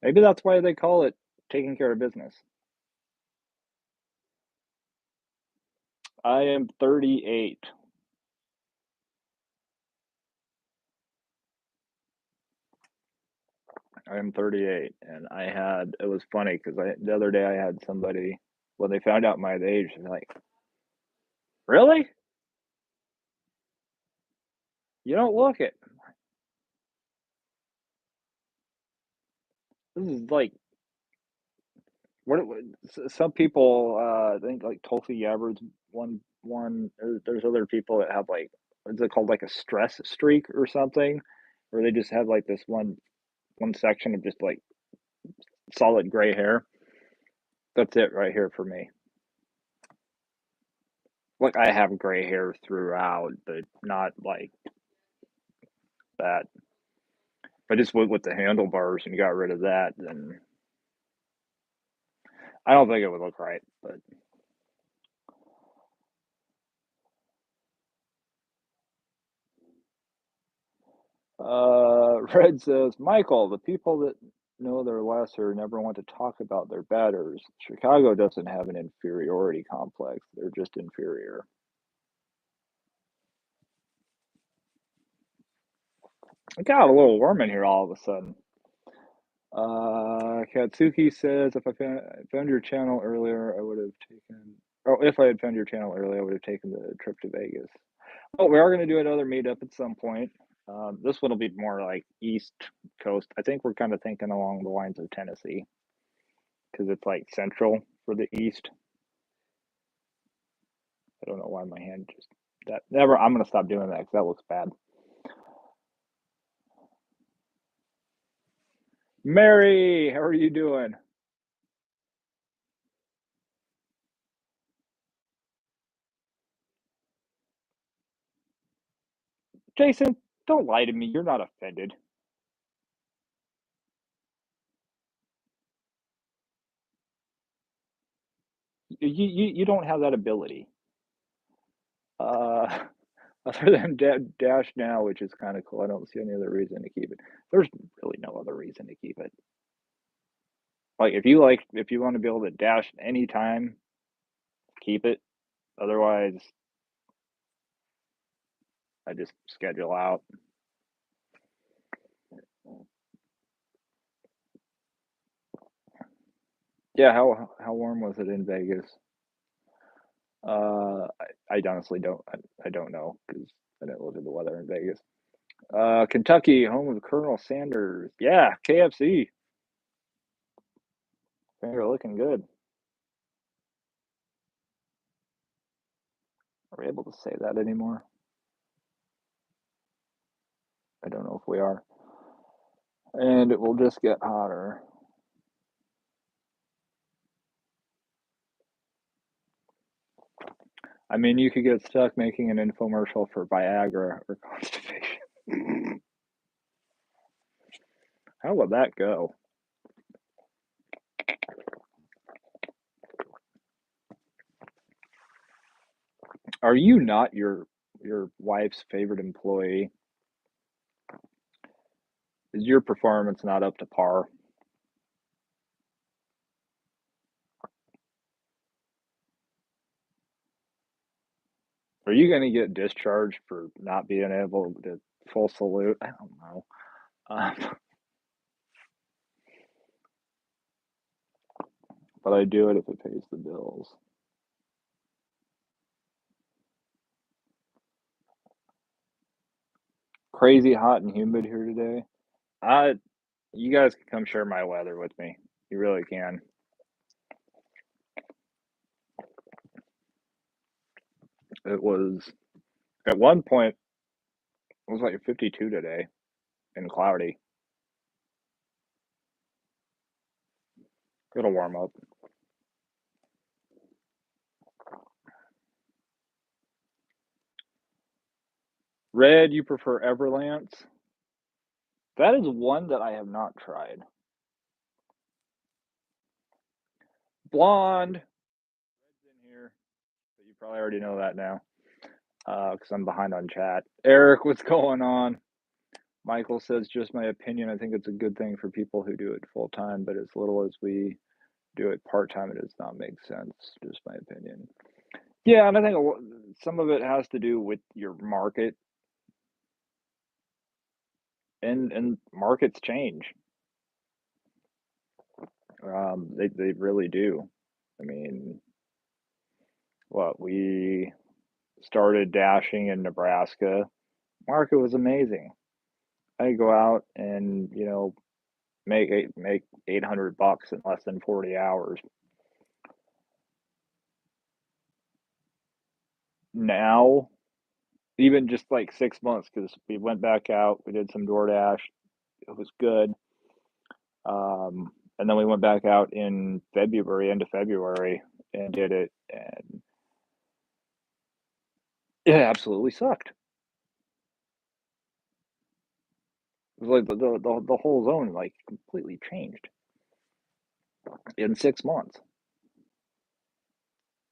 Maybe that's why they call it taking care of business. I am 38. I am 38, and it was funny because the other day I had somebody, when they found out my age, they're like, "Really? You don't look it." This is like some people I think like Tulsi Gabbard's one. There's other people that have like what's it called, like a stress streak or something, where they just have like this one section of just like solid gray hair. That's it right here for me. Like I have gray hair throughout, but not like that. If I just went with the handlebars and got rid of that, then I don't think it would look right. But Red says, Michael, the people that know they're lesser never want to talk about their betters. Chicago doesn't have an inferiority complex. They're just inferior. It got a little warm in here all of a sudden. Katsuki says, if I found your channel earlier, I would have taken. Oh, if I had found your channel earlier, I would have taken the trip to Vegas. Oh, we are going to do another meetup at some point. This one will be more like East Coast. I think we're kind of thinking along the lines of Tennessee because it's like central for the East. I don't know why my hand just that. Never. I'm going to stop doing that because that looks bad. Mary, how are you doing? Jason, don't lie to me. You're not offended. You don't have that ability. Uh, other than Dash now, which is kind of cool. I don't see any other reason to keep it. There's really no other reason to keep it. If you want to be able to dash anytime, keep it. Otherwise, I just schedule out. Yeah, how warm was it in Vegas? I honestly I don't know because I didn't look at the weather in Vegas. Kentucky, home of Colonel Sanders. Yeah, KFC. They're looking good. Are we able to say that anymore? I don't know if we are. And it will just get hotter. I mean, you could get stuck making an infomercial for Viagra or constipation. How would that go? Are you not your wife's favorite employee? Is your performance not up to par? Are you gonna get discharged for not being able to full salute? I don't know. But I do it if it pays the bills. Crazy hot and humid here today. I You guys can come share my weather with me. You really can. It was at one point it was like 52 today and cloudy. It'll warm up. Red, you prefer Everlance? That is one that I have not tried. Blonde. Red's in here, but you probably already know that now. Because I'm behind on chat. Eric, what's going on? Michael says, just my opinion. I think it's a good thing for people who do it full time, but as little as we do it part time, it does not make sense. Just my opinion. Yeah, and I think some of it has to do with your market, and markets change. They really do. I mean, what we started dashing in Nebraska, market was amazing. I go out and make 800 bucks in less than 40 hours. Now, even just like 6 months, because we went back out, we did some DoorDash, it was good. And then we went back out in February, end of February, and did it, and it absolutely sucked. It was like the whole zone like completely changed in 6 months.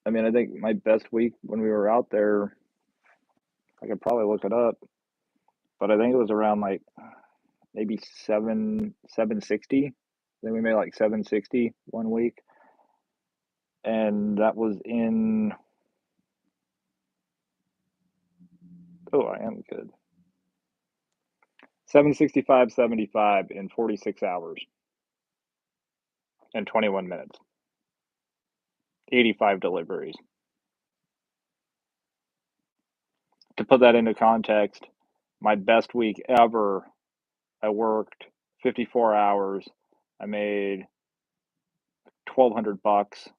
I mean, I think my best week when we were out there, I could probably look it up, but I think it was around like maybe 760. Then we made like 760 one week, and that was in, oh, I am good. 765.75 in 46 hours and 21 minutes. 85 deliveries. To put that into context, my best week ever, I worked 54 hours. I made 1,200 bucks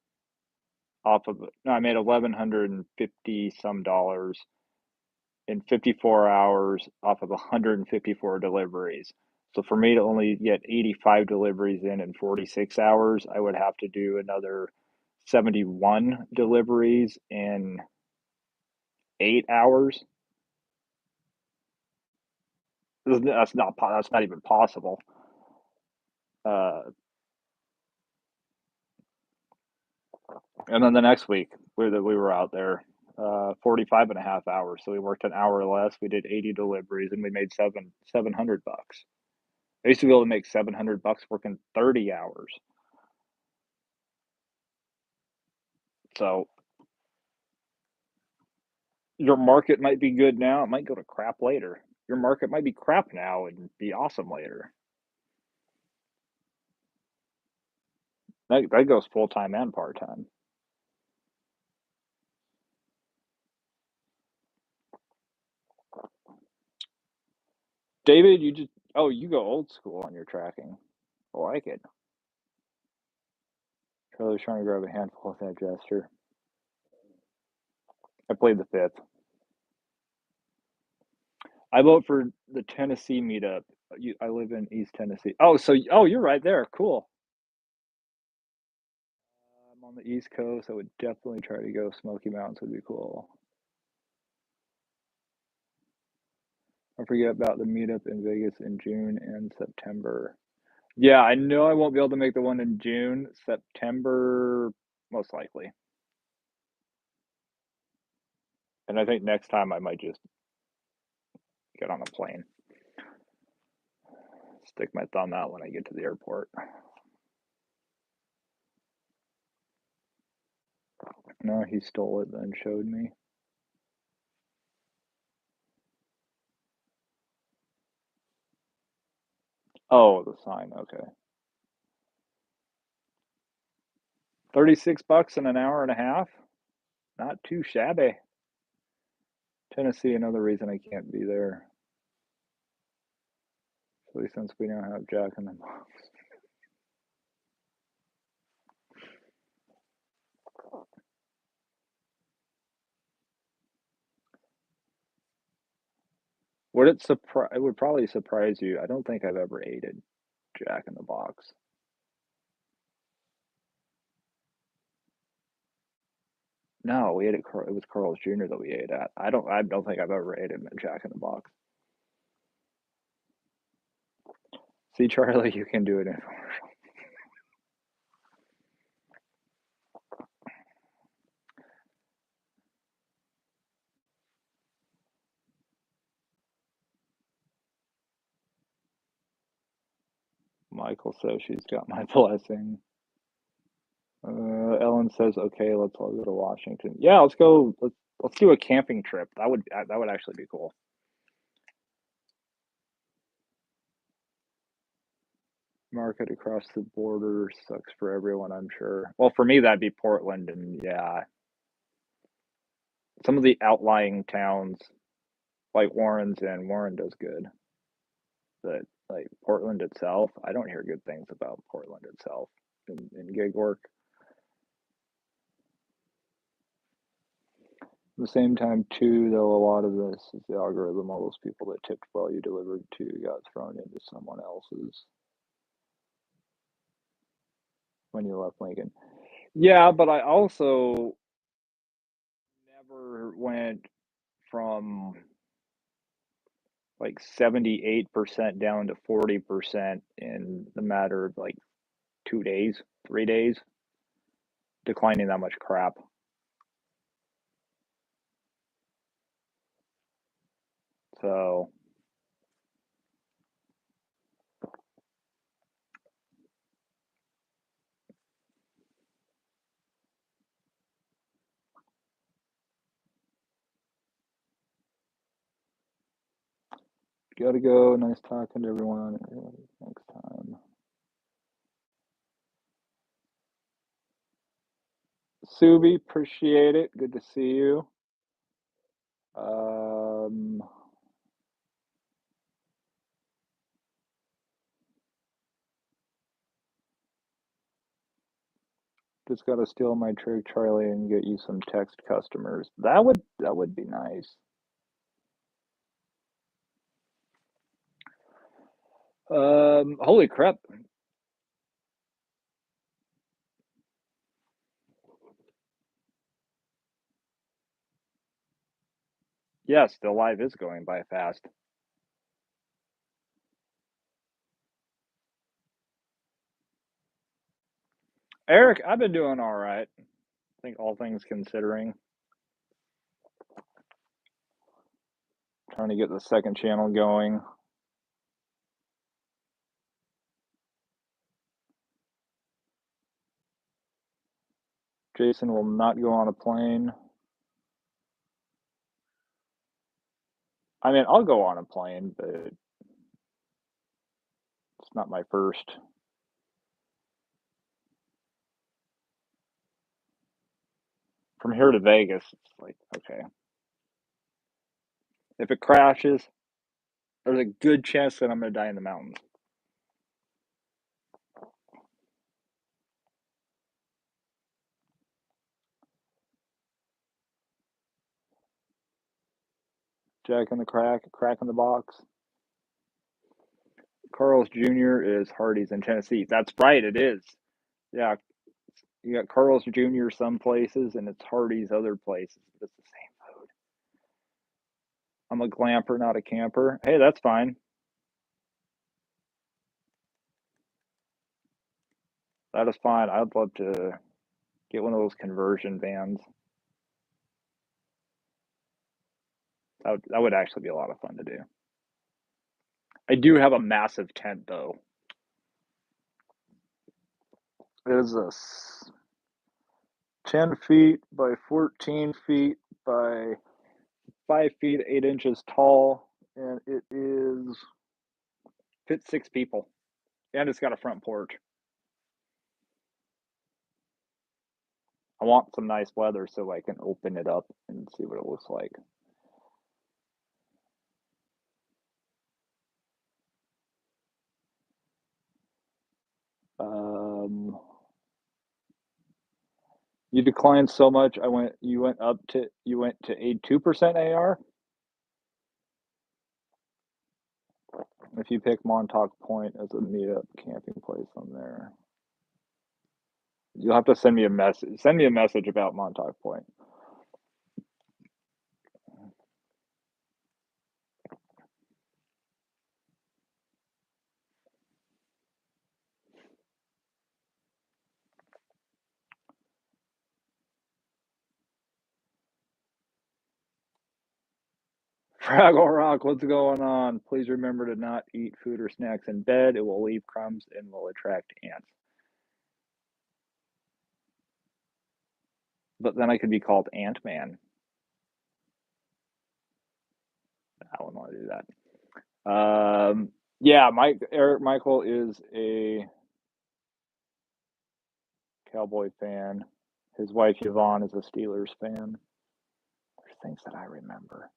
off of it. No, I made 1,150 some dollars in 54 hours off of 154 deliveries. So for me to only get 85 deliveries in 46 hours, I would have to do another 71 deliveries in 8 hours. That's not even possible. Uh, and then the next week we were out there 45 and a half hours. So we worked an hour less. We did 80 deliveries and we made 700 bucks. I used to be able to make 700 bucks working 30 hours. So your market might be good now. It might go to crap later. Your market might be crap now and be awesome later. That goes full-time and part-time. David, you just oh, you go old school on your tracking. I like it. Charlie's trying to grab a handful of that gesture. I played the 5th. I vote for the Tennessee meetup. I live in East Tennessee. Oh, so oh, you're right there. Cool. I'm on the East Coast. I would definitely try to go. Smoky Mountains would be cool. Don't forget about the meetup in Vegas in June and September. Yeah, I know I won't be able to make the one in June. September, most likely. And I think next time I might just get on a plane. Stick my thumb out when I get to the airport. No, he stole it, then showed me. Oh, the sign. Okay. 36 bucks in an hour and a half. Not too shabby. Tennessee, another reason I can't be there. Especially since we now have Jack in the Box. Would it surprise? It would probably surprise you. I don't think I've ever ate at Jack in the Box. No, we ate at It was Carl's Jr. that we ate at. I don't think I've ever ate at Jack in the Box. See, Charlie, you can do it in. Michael says she's got my blessing. Ellen says, "Okay, let's all go to Washington." Yeah, let's go. Let's do a camping trip. That would actually be cool. Market across the border sucks for everyone, I'm sure. Well, for me, that'd be Portland, and yeah, some of the outlying towns like Warren does good, but like Portland itself, I don't hear good things about Portland itself in gig work. At the same time, too, though, a lot of this is the algorithm. All those people that tipped while you delivered to got thrown into someone else's when you left Lincoln. Yeah, but I also never went from like 78% down to 40% in the matter of like 2 days, 3 days, declining that much crap. So gotta go. Nice talking to everyone. Next time. Subi, appreciate it. Good to see you. Um, just gotta steal my trick, Charlie, and get you some text customers. That would be nice. Holy crap. Yes, the live is going by fast. Eric, I've been doing all right. I think all things considering. Trying to get the second channel going. Jason will not go on a plane. I mean, I'll go on a plane, but it's not my first. From here to Vegas, it's like, okay. If it crashes, there's a good chance that I'm gonna die in the mountains. Jack in the crack in the box. Carl's Jr. is Hardee's in Tennessee. That's right, it is. Yeah, you got Carl's Jr. some places, and it's Hardee's other places, but it's the same food. I'm a glamper, not a camper. Hey, that's fine. That is fine. I'd love to get one of those conversion vans. That would actually be a lot of fun to do. I do have a massive tent, though. It is a 10 feet by 14 feet by 5 feet 8 inches tall, and it is fits 6 people, and it's got a front porch. I want some nice weather so I can open it up and see what it looks like. Um, you declined so much. You went to a 2% AR. If you pick Montauk Point as a meetup camping place on there, you'll have to send me a message. Send me a message about Montauk Point. Fraggle Rock, what's going on? Please remember to not eat food or snacks in bed. It will leave crumbs and will attract ants. But then I could be called Ant-Man. I wouldn't want to do that. Yeah, Eric Michael is a Cowboy fan. His wife Yvonne is a Steelers fan. There's things that I remember.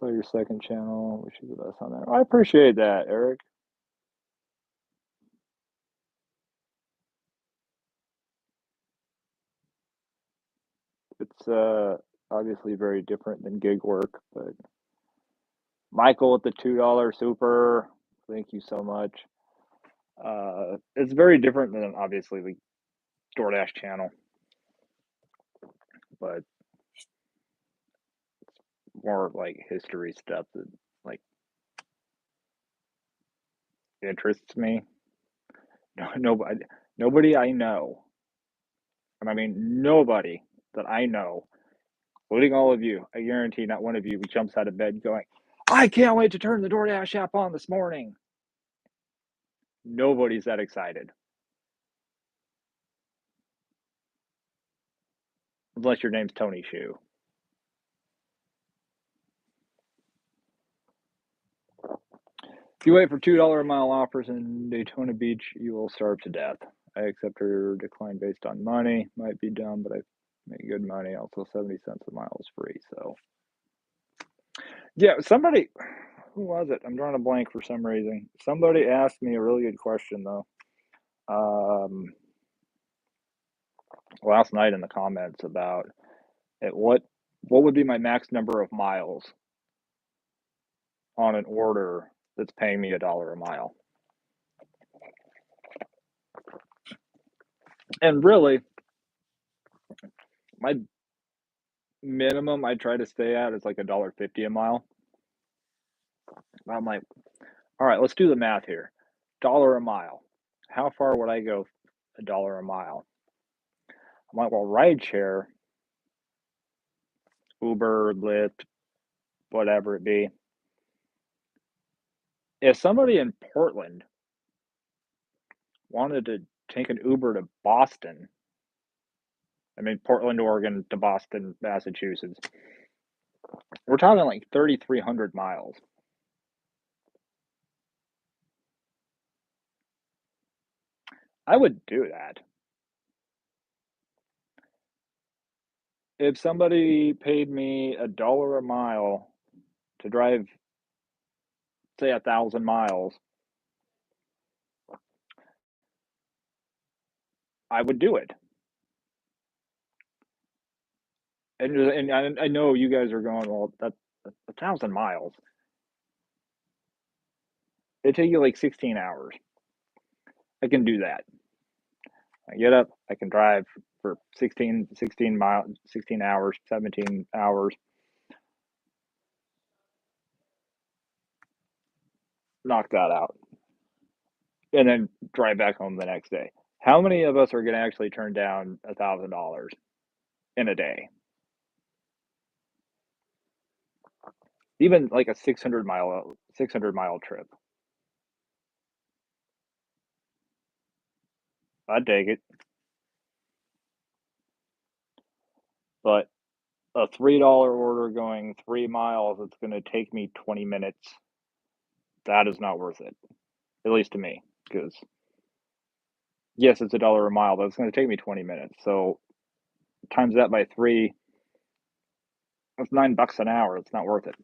So your second channel, wish you the best on there. I appreciate that, Eric. It's obviously very different than gig work, but Michael with the $2 super, thank you so much. It's very different than obviously the DoorDash channel, but it's more like history stuff that like interests me. Nobody I know, and I mean nobody that I know, including all of you, I guarantee not one of you jumps out of bed going, I can't wait to turn the DoorDash app on this morning. Nobody's that excited. Unless your name's Tony Shu. If you wait for $2 a mile offers in Daytona Beach, you will starve to death. I accept her decline based on money. Might be dumb, but I make good money. Also, 70 cents a mile is free. So, yeah, somebody, who was it? I'm drawing a blank for some reason. Somebody asked me a really good question, though. Last night in the comments about what would be my max number of miles on an order that's paying me $1 a mile. And really, my minimum I try to stay at is like $1.50 a mile. I'm like, all right, let's do the math here. Dollar a mile. How far would I go $1 a mile? I'm like, well, rideshare, Uber, Lyft, whatever it be. If somebody in Portland wanted to take an Uber to Boston, I mean Portland, Oregon to Boston, Massachusetts, we're talking like 3,300 miles. I would do that. If somebody paid me $1 a mile to drive, say, 1,000 miles, I would do it. And I know you guys are going, "Well, that's 1,000 miles. It'd take you, like, 16 hours." I can do that. I get up, I can drive for 16 hours, 17 hours, knock that out, and then drive back home the next day. How many of us are gonna actually turn down $1,000 in a day? Even like a 600-mile trip. I'd take it, but a $3 order going 3 miles, it's gonna take me 20 minutes. That is not worth it, at least to me. Because yes, it's $1 a mile, but it's gonna take me 20 minutes, so times that by 3, that's $9 an hour, it's not worth it.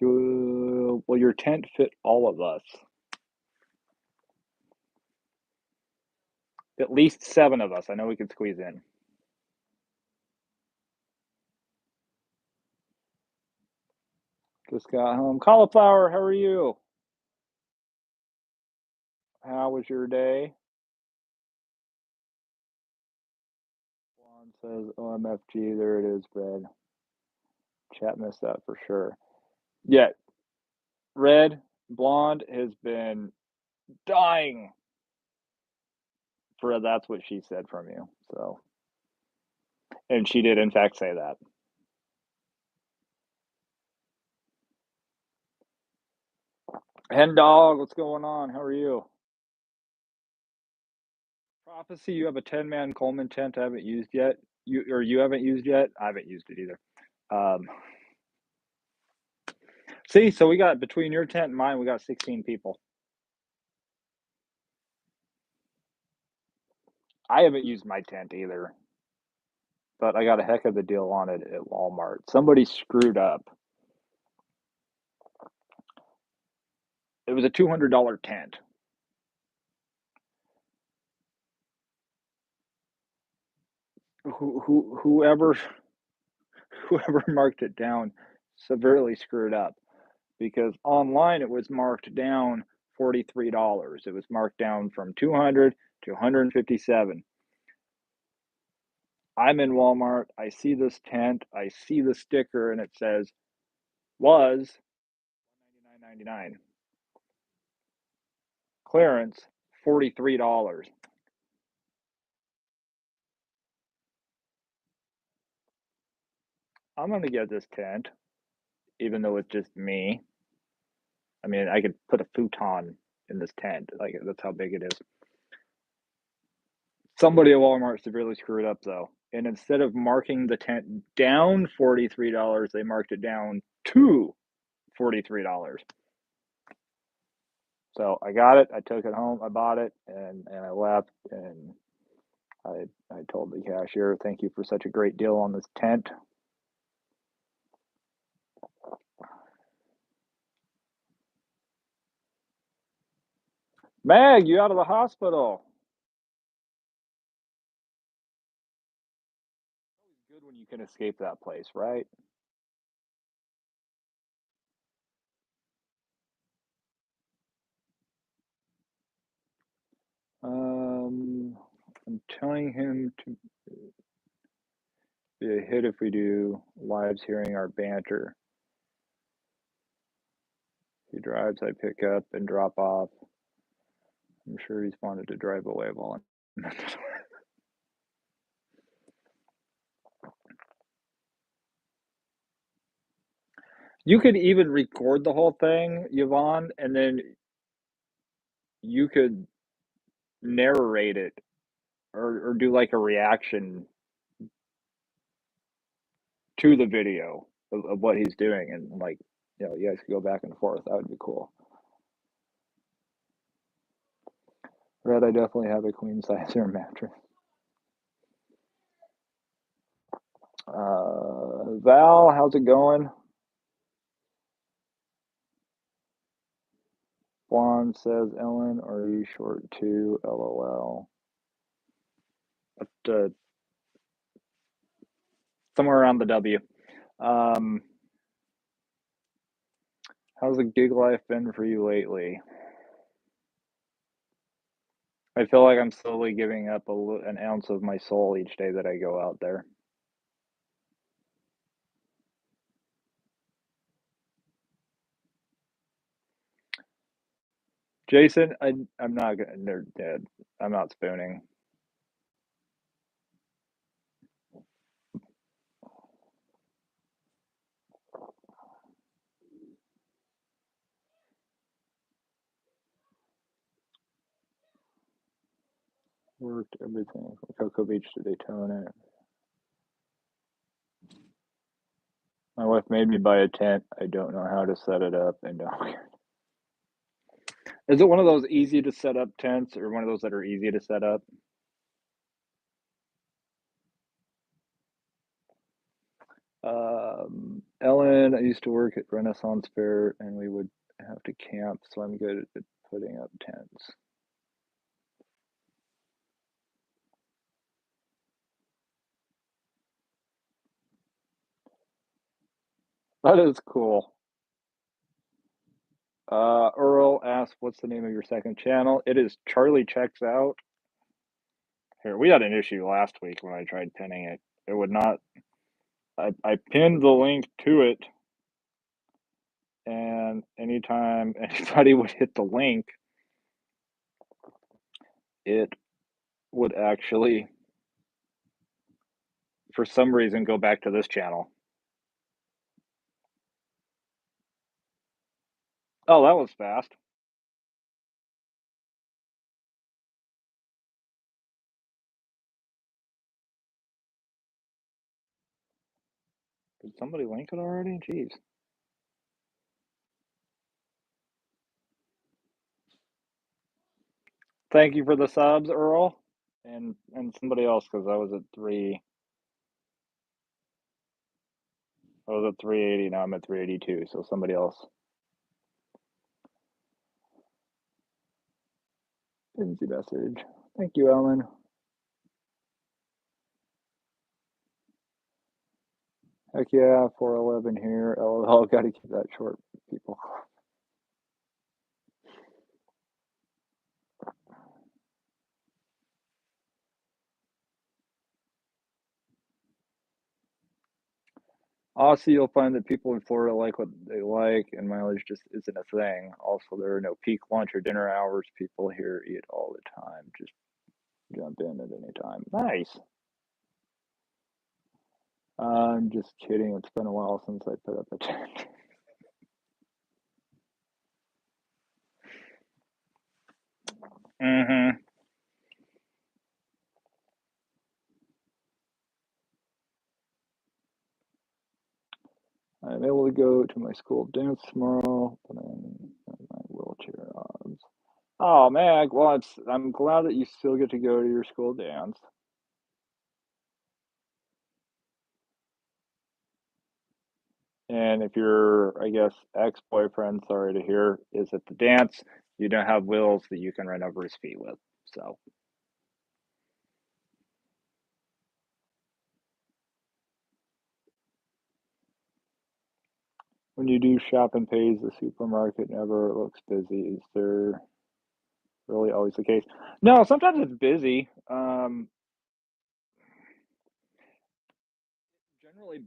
Will your tent fit all of us? At least 7 of us, I know we could squeeze in. Just got home. Cauliflower, how are you? How was your day? Juan says, OMFG, there it is, Red. Chat missed that for sure. Yeah, Red, Blonde has been dying for that's what she said from you. So, and she did in fact say that. Hen Dog, what's going on? How are you? Prophecy, you have a 10-man Coleman tent I haven't used yet. You haven't used yet? I haven't used it either. Um, see, so we got between your tent and mine, we got 16 people. I haven't used my tent either, but I got a heck of a deal on it at Walmart. Somebody screwed up. It was a $200 tent. Whoever whoever marked it down severely screwed up because online it was marked down $43. It was marked down from 200 to 157. I'm in Walmart. I see this tent. I see the sticker and it says was 99.99. Clearance $43. I'm gonna get this tent, even though it's just me. I mean, I could put a futon in this tent. Like that's how big it is. Somebody at Walmart severely screwed up though. And instead of marking the tent down $43, they marked it down to $43. So I got it, I took it home, I bought it, and I left and I told the cashier, thank you for such a great deal on this tent. Mag, you out of the hospital. It's good when you can escape that place, right? Um, I'm telling him to be a hit if we do lives hearing our banter. He drives, I pick up and drop off. I'm sure he's wanted to drive away while I'm You could even record the whole thing, Yvonne, and then you could narrate it or do like a reaction to the video of what he's doing and like, you guys could go back and forth. That would be cool. Red, I definitely have a queen size air mattress. Val, how's it going? Blonde says, Ellen, are you short too? LOL. But, somewhere around the W. How's the gig life been for you lately? I feel like I'm slowly giving up an ounce of my soul each day that I go out there. Jason, I'm not gonna. They're dead. I'm not spooning. Worked everything from Cocoa Beach to Daytona. My wife made me buy a tent. I don't know how to set it up and don't. Is it one of those easy to set up tents or one of those that are easy to set up? Ellen, I used to work at Renaissance Fair and we would have to camp, so I'm good at putting up tents. That is cool. Earl asked, what's the name of your second channel? It is Charlie Checks Out. Here, we had an issue last week when I tried pinning it. It would not. I pinned the link to it, and anytime anybody would hit the link, it would actually, for some reason, go back to this channel. Oh, that was fast. Did somebody link it already? Jeez. Thank you for the subs, Earl, and somebody else because I was at 3. I was at 380. Now I'm at 382. So somebody else. Didn't see message. Thank you, Ellen. Heck yeah, 411 here. LOL, gotta keep that short, people. Also, you'll find that people in Florida like what they like, and mileage just isn't a thing. Also, there are no peak lunch or dinner hours. People here eat all the time. Just jump in at any time. Nice. I'm just kidding. It's been a while since I put up a tent. Mm-hmm. I'm able to go to my school dance tomorrow, but I'm in my wheelchair arms. Oh, Mag, well, I'm glad that you still get to go to your school dance. And if your, I guess, ex-boyfriend, sorry to hear, is at the dance, you don't have wheels that you can run over his feet with. So when you do shop and pays, the supermarket never looks busy. Is there really always the case? No, sometimes it's busy. Generally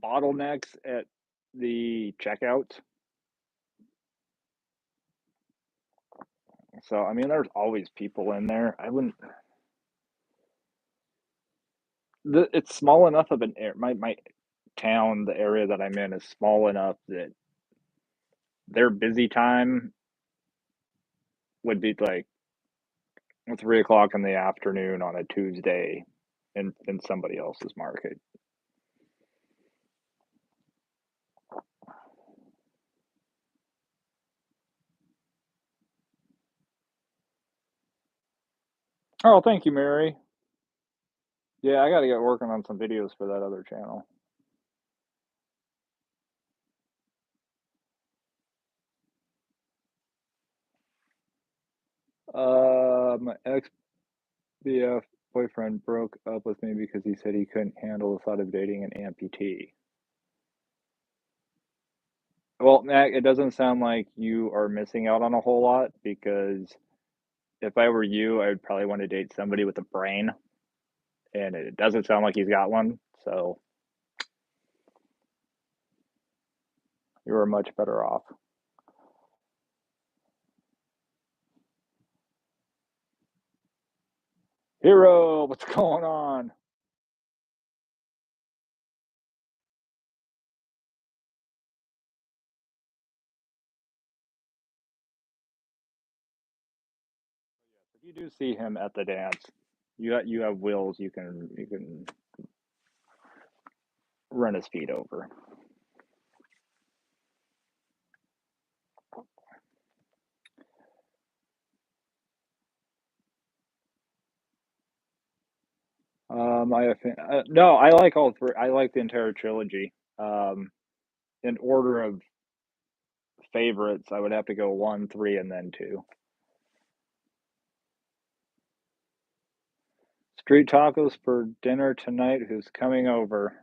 bottlenecks at the checkouts. So I mean, there's always people in there. I wouldn't. It's small enough of an air. My town, the area that I'm in, is small enough that their busy time would be like 3 o'clock in the afternoon on a Tuesday in somebody else's market. Oh, thank you, Mary. Yeah, I gotta get working on some videos for that other channel. My ex-BF boyfriend broke up with me because he said he couldn't handle the thought of dating an amputee. Well, Mac, it doesn't sound like you are missing out on a whole lot because if I were you, I would probably want to date somebody with a brain, and it doesn't sound like he's got one, so you are much better off. Hero, what's going on? If you do see him at the dance, you have wheels. You can run his feet over. No, I like all three. I like the entire trilogy. In order of favorites, I would have to go one, three, and then two. Street tacos for dinner tonight. Who's coming over?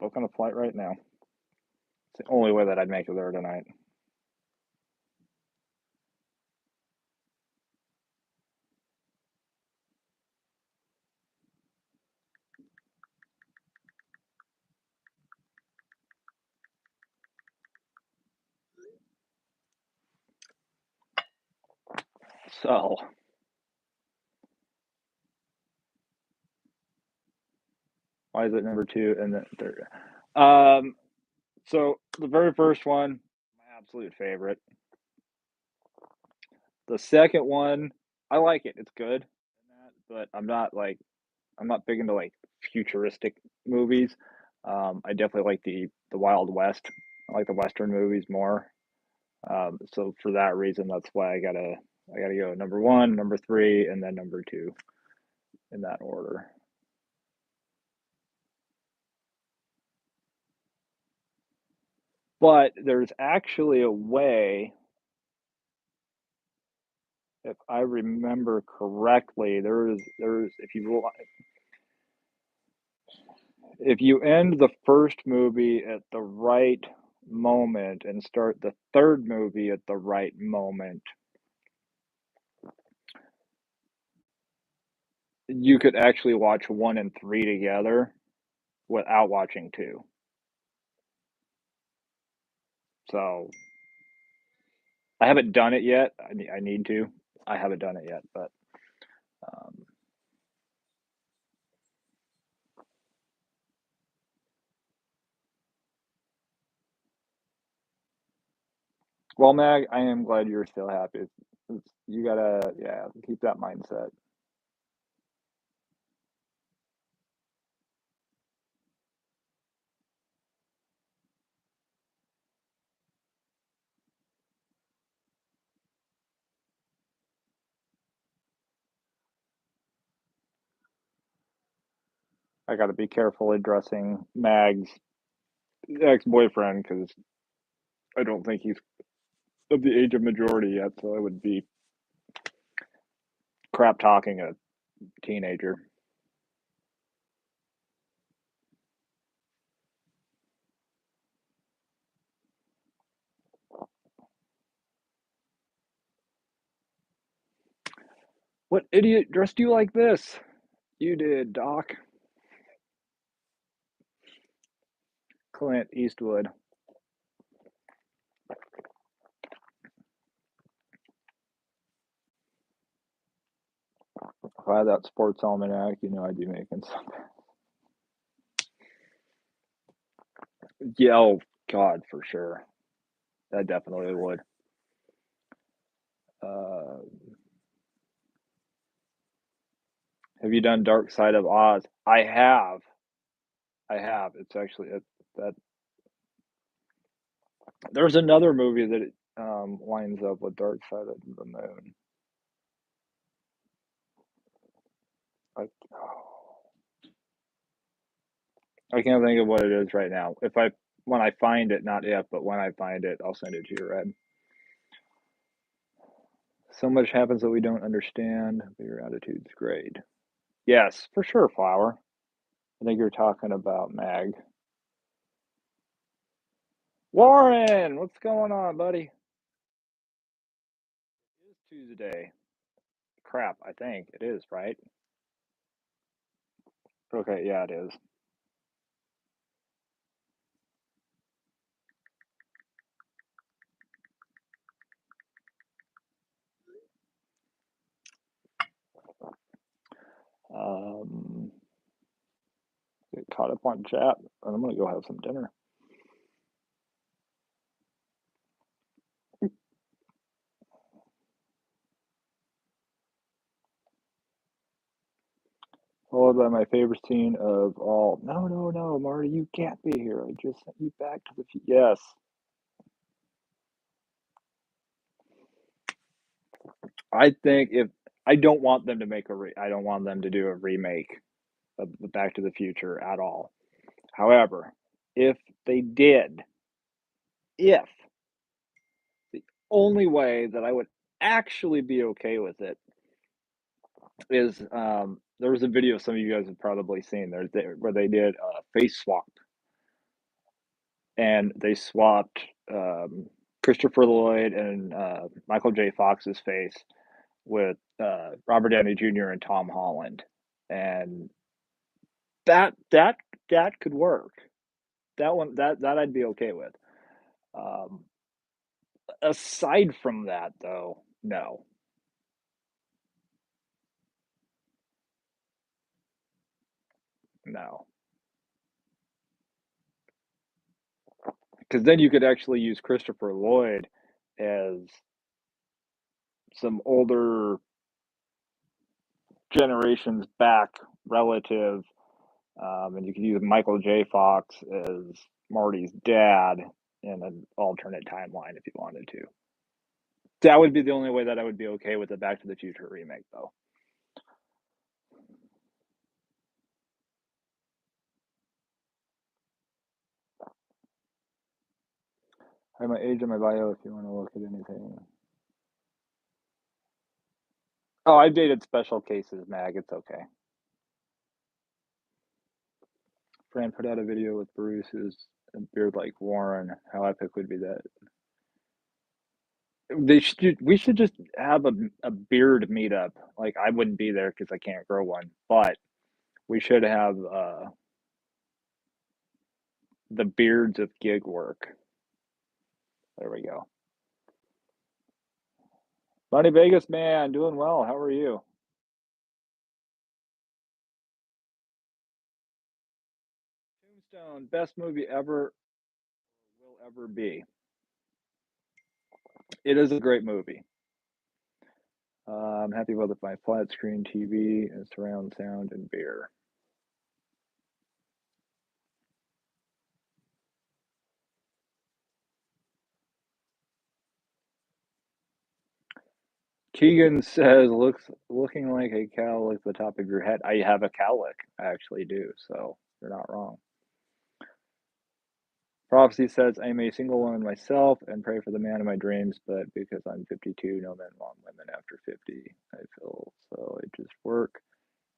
Booking a flight right now. It's the only way that I'd make it there tonight. So, why is it number two and then third? Um, so the very first one, my absolute favorite. The second one, I like it. It's good, but I'm not big into like futuristic movies. I definitely like the Wild West. I like the Western movies more. So for that reason, that's why I gotta go number one, number three, and then number two in that order. But there's actually a way, if I remember correctly, there's if you end the first movie at the right moment and start the third movie at the right moment, you could actually watch one and three together without watching two. So I haven't done it yet. I need to. I haven't done it yet, but um, well, Mag, I am glad you're still happy. You gotta, yeah, keep that mindset. I got to be careful addressing Mag's ex-boyfriend because I don't think he's of the age of majority yet, so I would be crap talking a teenager. What idiot dressed you like this? You did, Doc. Clint Eastwood. If I had that sports almanac, you know I'd be making some. Yeah, oh God, for sure. That definitely would. Uh, have you done Dark Side of Oz? I have. I have. It's actually that. There's another movie that lines up with Dark Side of the Moon. I I can't think of what it is right now. When I find it, not if, but when I find it, I'll send it to you, Red. So much happens that we don't understand, but your attitude's great. Yes, for sure, Flower. I think you're talking about Mag. Warren, what's going on, buddy? It is Tuesday. Crap, I think it is, right? Okay, yeah, it is. Um, get caught up on chat, and I'm gonna go have some dinner. Followed by my favorite scene of all. No, no, no, Marty, you can't be here. I just sent you back to the yes. I think if I don't want them to make I don't want them to do a remake of the Back to the Future at all. However, if they did, if the only way that I would actually be okay with it is there was a video some of you guys have probably seen where they did a face swap and they swapped Christopher Lloyd and Michael J. Fox's face with Robert Downey Jr. and Tom Holland, and that that that could work. That I'd be okay with. Um, Aside from that, though, no, no, because then you could actually use Christopher Lloyd as some older generations back relative, and you could use Michael J. Fox as Marty's dad in an alternate timeline if you wanted to. That would be the only way that I would be okay with the Back to the Future remake, though. I have my age in my bio if you want to look at anything. Oh, I've dated special cases, Mag. It's okay. Fran put out a video with Bruce's beard like Warren. How epic would be that? We should just have a beard meetup. Like I wouldn't be there because I can't grow one, but we should have the beards of gig work. There we go. Money Vegas man, doing well. How are you? Tombstone, best movie ever will ever be. It is a great movie. I'm happy with my flat screen TV and surround sound and beer. Keegan says, looking like a cowlick at the top of your head. I have a cowlick, I actually do, so you're not wrong. Prophecy says, I'm a single woman myself and pray for the man of my dreams, but because I'm 52, no men want women after 50. I feel so I just work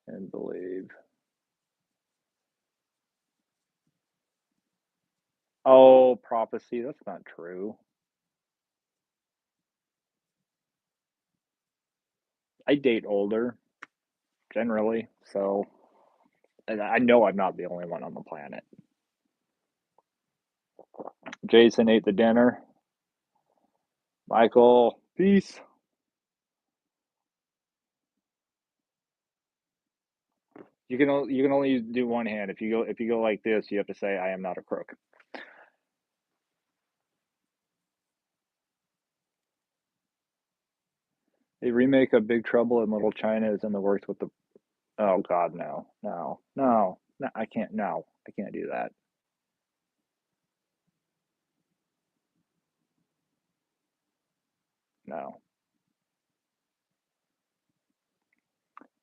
and believe. Oh, prophecy, that's not true. I date older, generally, so I know I'm not the only one on the planet. Jason ate the dinner. Michael, peace. You can only do one hand. If you go like this, you have to say I am not a crook. A remake of Big Trouble in Little China is in the works with the. Oh God, no, no, no, no! I can't. No, I can't do that. No.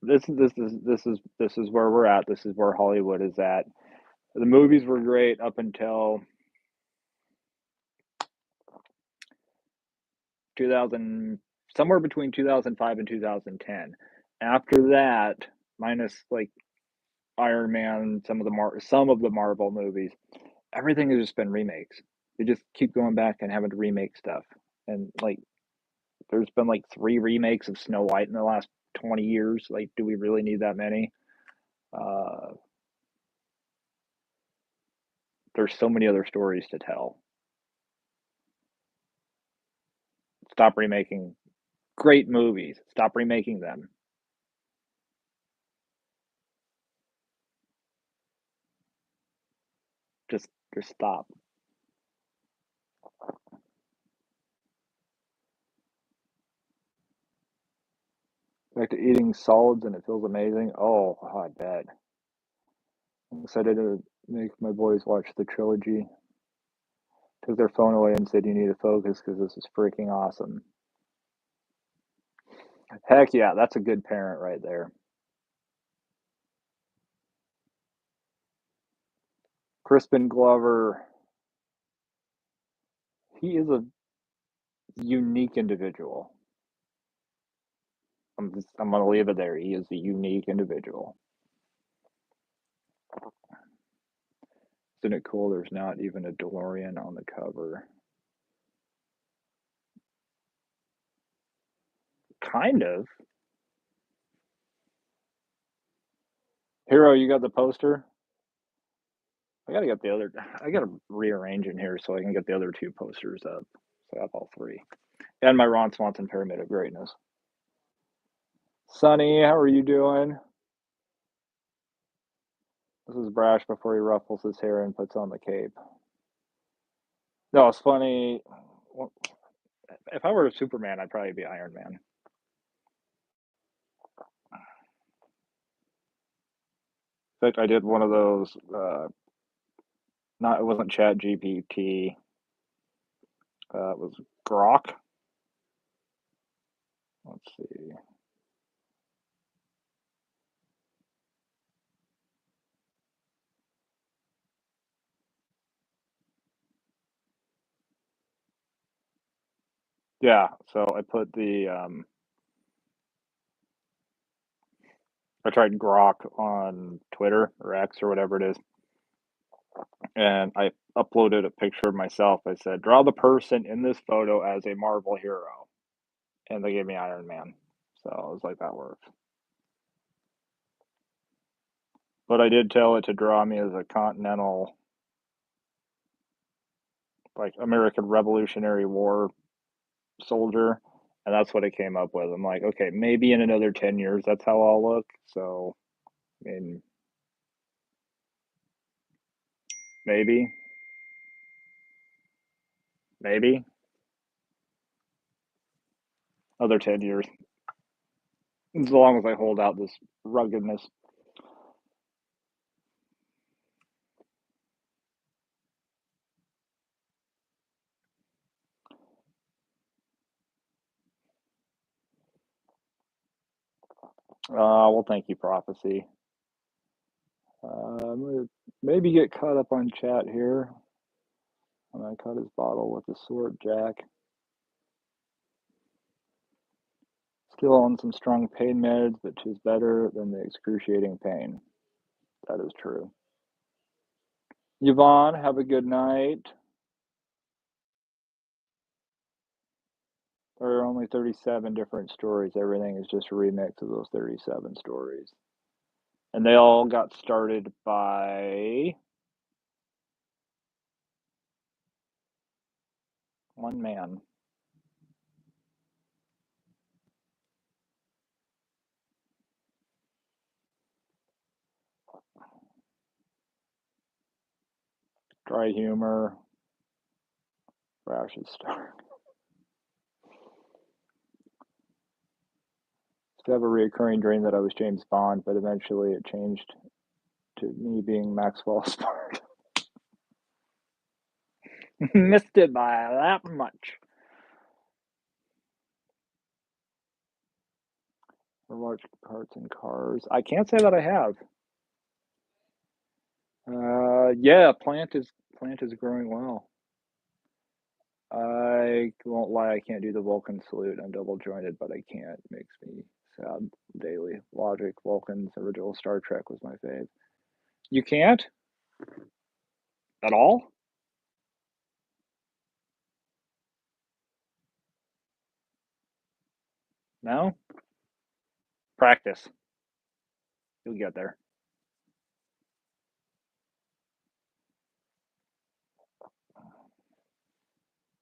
This is where we're at. This is where Hollywood is at. The movies were great up until 2000, somewhere between 2005 and 2010. After that, minus like Iron Man, some of the Marvel movies, everything has just been remakes. They just keep going back and having to remake stuff. And like there's been like 3 remakes of Snow White in the last 20 years. Like, do we really need that many? Uh, there's so many other stories to tell. Stop remaking great movies. Stop remaking them. Just stop. Back to eating solids and it feels amazing. Oh, I bet. I'm excited to make my boys watch the trilogy. Took their phone away and said, "You need to focus because this is freaking awesome." Heck yeah, that's a good parent right there. Crispin Glover, he is a unique individual. I'm gonna leave it there. He is a unique individual. Isn't it cool? There's not even a DeLorean on the cover. Kind of. Hero, you got the poster? I gotta get the other. I gotta rearrange in here so I can get the other 2 posters up. So I have all 3, and my Ron Swanson Pyramid of Greatness. Sonny, how are you doing? This is Brash before he ruffles his hair and puts on the cape. No, it's funny. Well, if I were a Superman, I'd probably be Iron Man. In fact, I did one of those. Not it wasn't Chat GPT. It was Grok. Let's see. Yeah, so I put the I tried Grok on Twitter or X or whatever it is, and I uploaded a picture of myself. I said, "Draw the person in this photo as a Marvel hero," and they gave me Iron Man. So I was like, "That works." But I did tell it to draw me as a continental, like American Revolutionary War soldier, and that's what it came up with. I'm like, okay, maybe in another 10 years, that's how I'll look. So, I mean, maybe, maybe other 10 years, as long as I hold out this ruggedness. Well, thank you, Prophecy. I'm gonna maybe get caught up on chat here. I'm gonna cut his bottle with a sword, Jack. Still on some strong pain meds, but 'tis better than the excruciating pain. That is true. Yvonne, have a good night. There are only 37 different stories. Everything is just a remix of those 37 stories. And they all got started by one man. Dry humor, Brash is star. Used to have a reoccurring dream that I was James Bond, but eventually it changed to me being Maxwell Smart. Missed it by that much. Or watch carts and cars. I can't say that I have. Yeah, plant is growing well. I won't lie, I can't do the Vulcan salute. I'm double jointed, but I can't. It makes me sad daily. Logic, Vulcan's original Star Trek was my fave. You can't at all? No? Practice. You'll get there.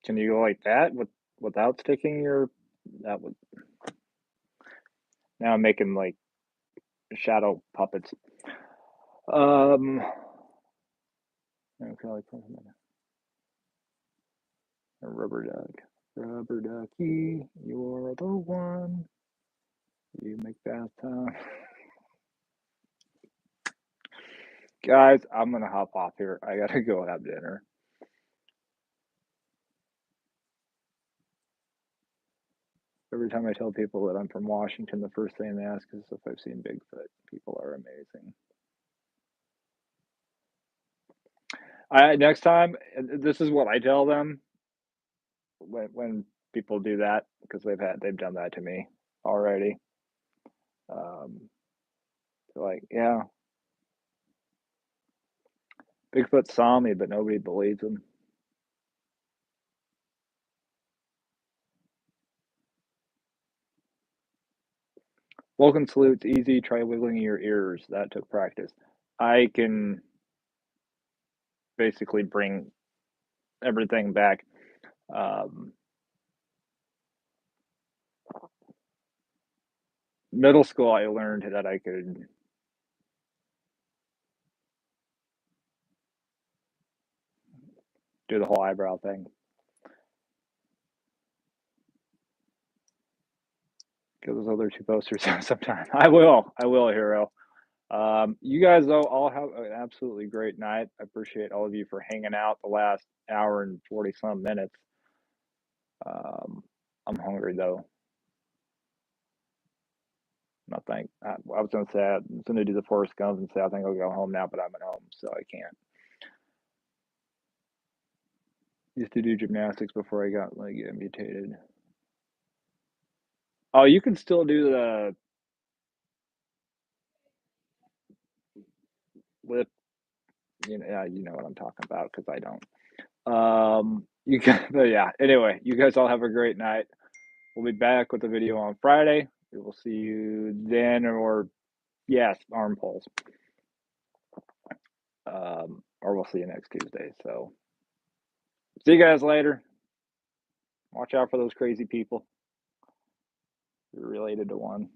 Can you go like that without sticking your that would now I'm making like shadow puppets. Um okay, like a rubber duck. Rubber ducky, you're the one. You make bath time. Guys, I'm gonna hop off here. I gotta go have dinner. Every time I tell people that I'm from Washington, the first thing they ask is if I've seen Bigfoot. People are amazing. I next time, this is what I tell them when people do that because they've done that to me already. Um, like, yeah, Bigfoot saw me, but nobody believes him. Welcome salute's easy. Try wiggling your ears. That took practice. I can basically bring everything back. Um, Middle school, I learned that I could do the whole eyebrow thing. Get those other two posters sometime. I will, hero. You guys though all have an absolutely great night. I appreciate all of you for hanging out the last hour and 40 some minutes. Um, I'm hungry though. I think I was gonna say I was gonna do the Forrest Gump and say I think I'll go home now, but I'm at home, so I can't. Used to do gymnastics before I got like amputated. Oh, you can still do the lip. You know, yeah, you know what I'm talking about because I don't. You can, but yeah. Anyway, you guys all have a great night. We'll be back with the video on Friday. We will see you then, or yes, arm pulls. Or we'll see you next Tuesday. So see you guys later. Watch out for those crazy people. You're related to one.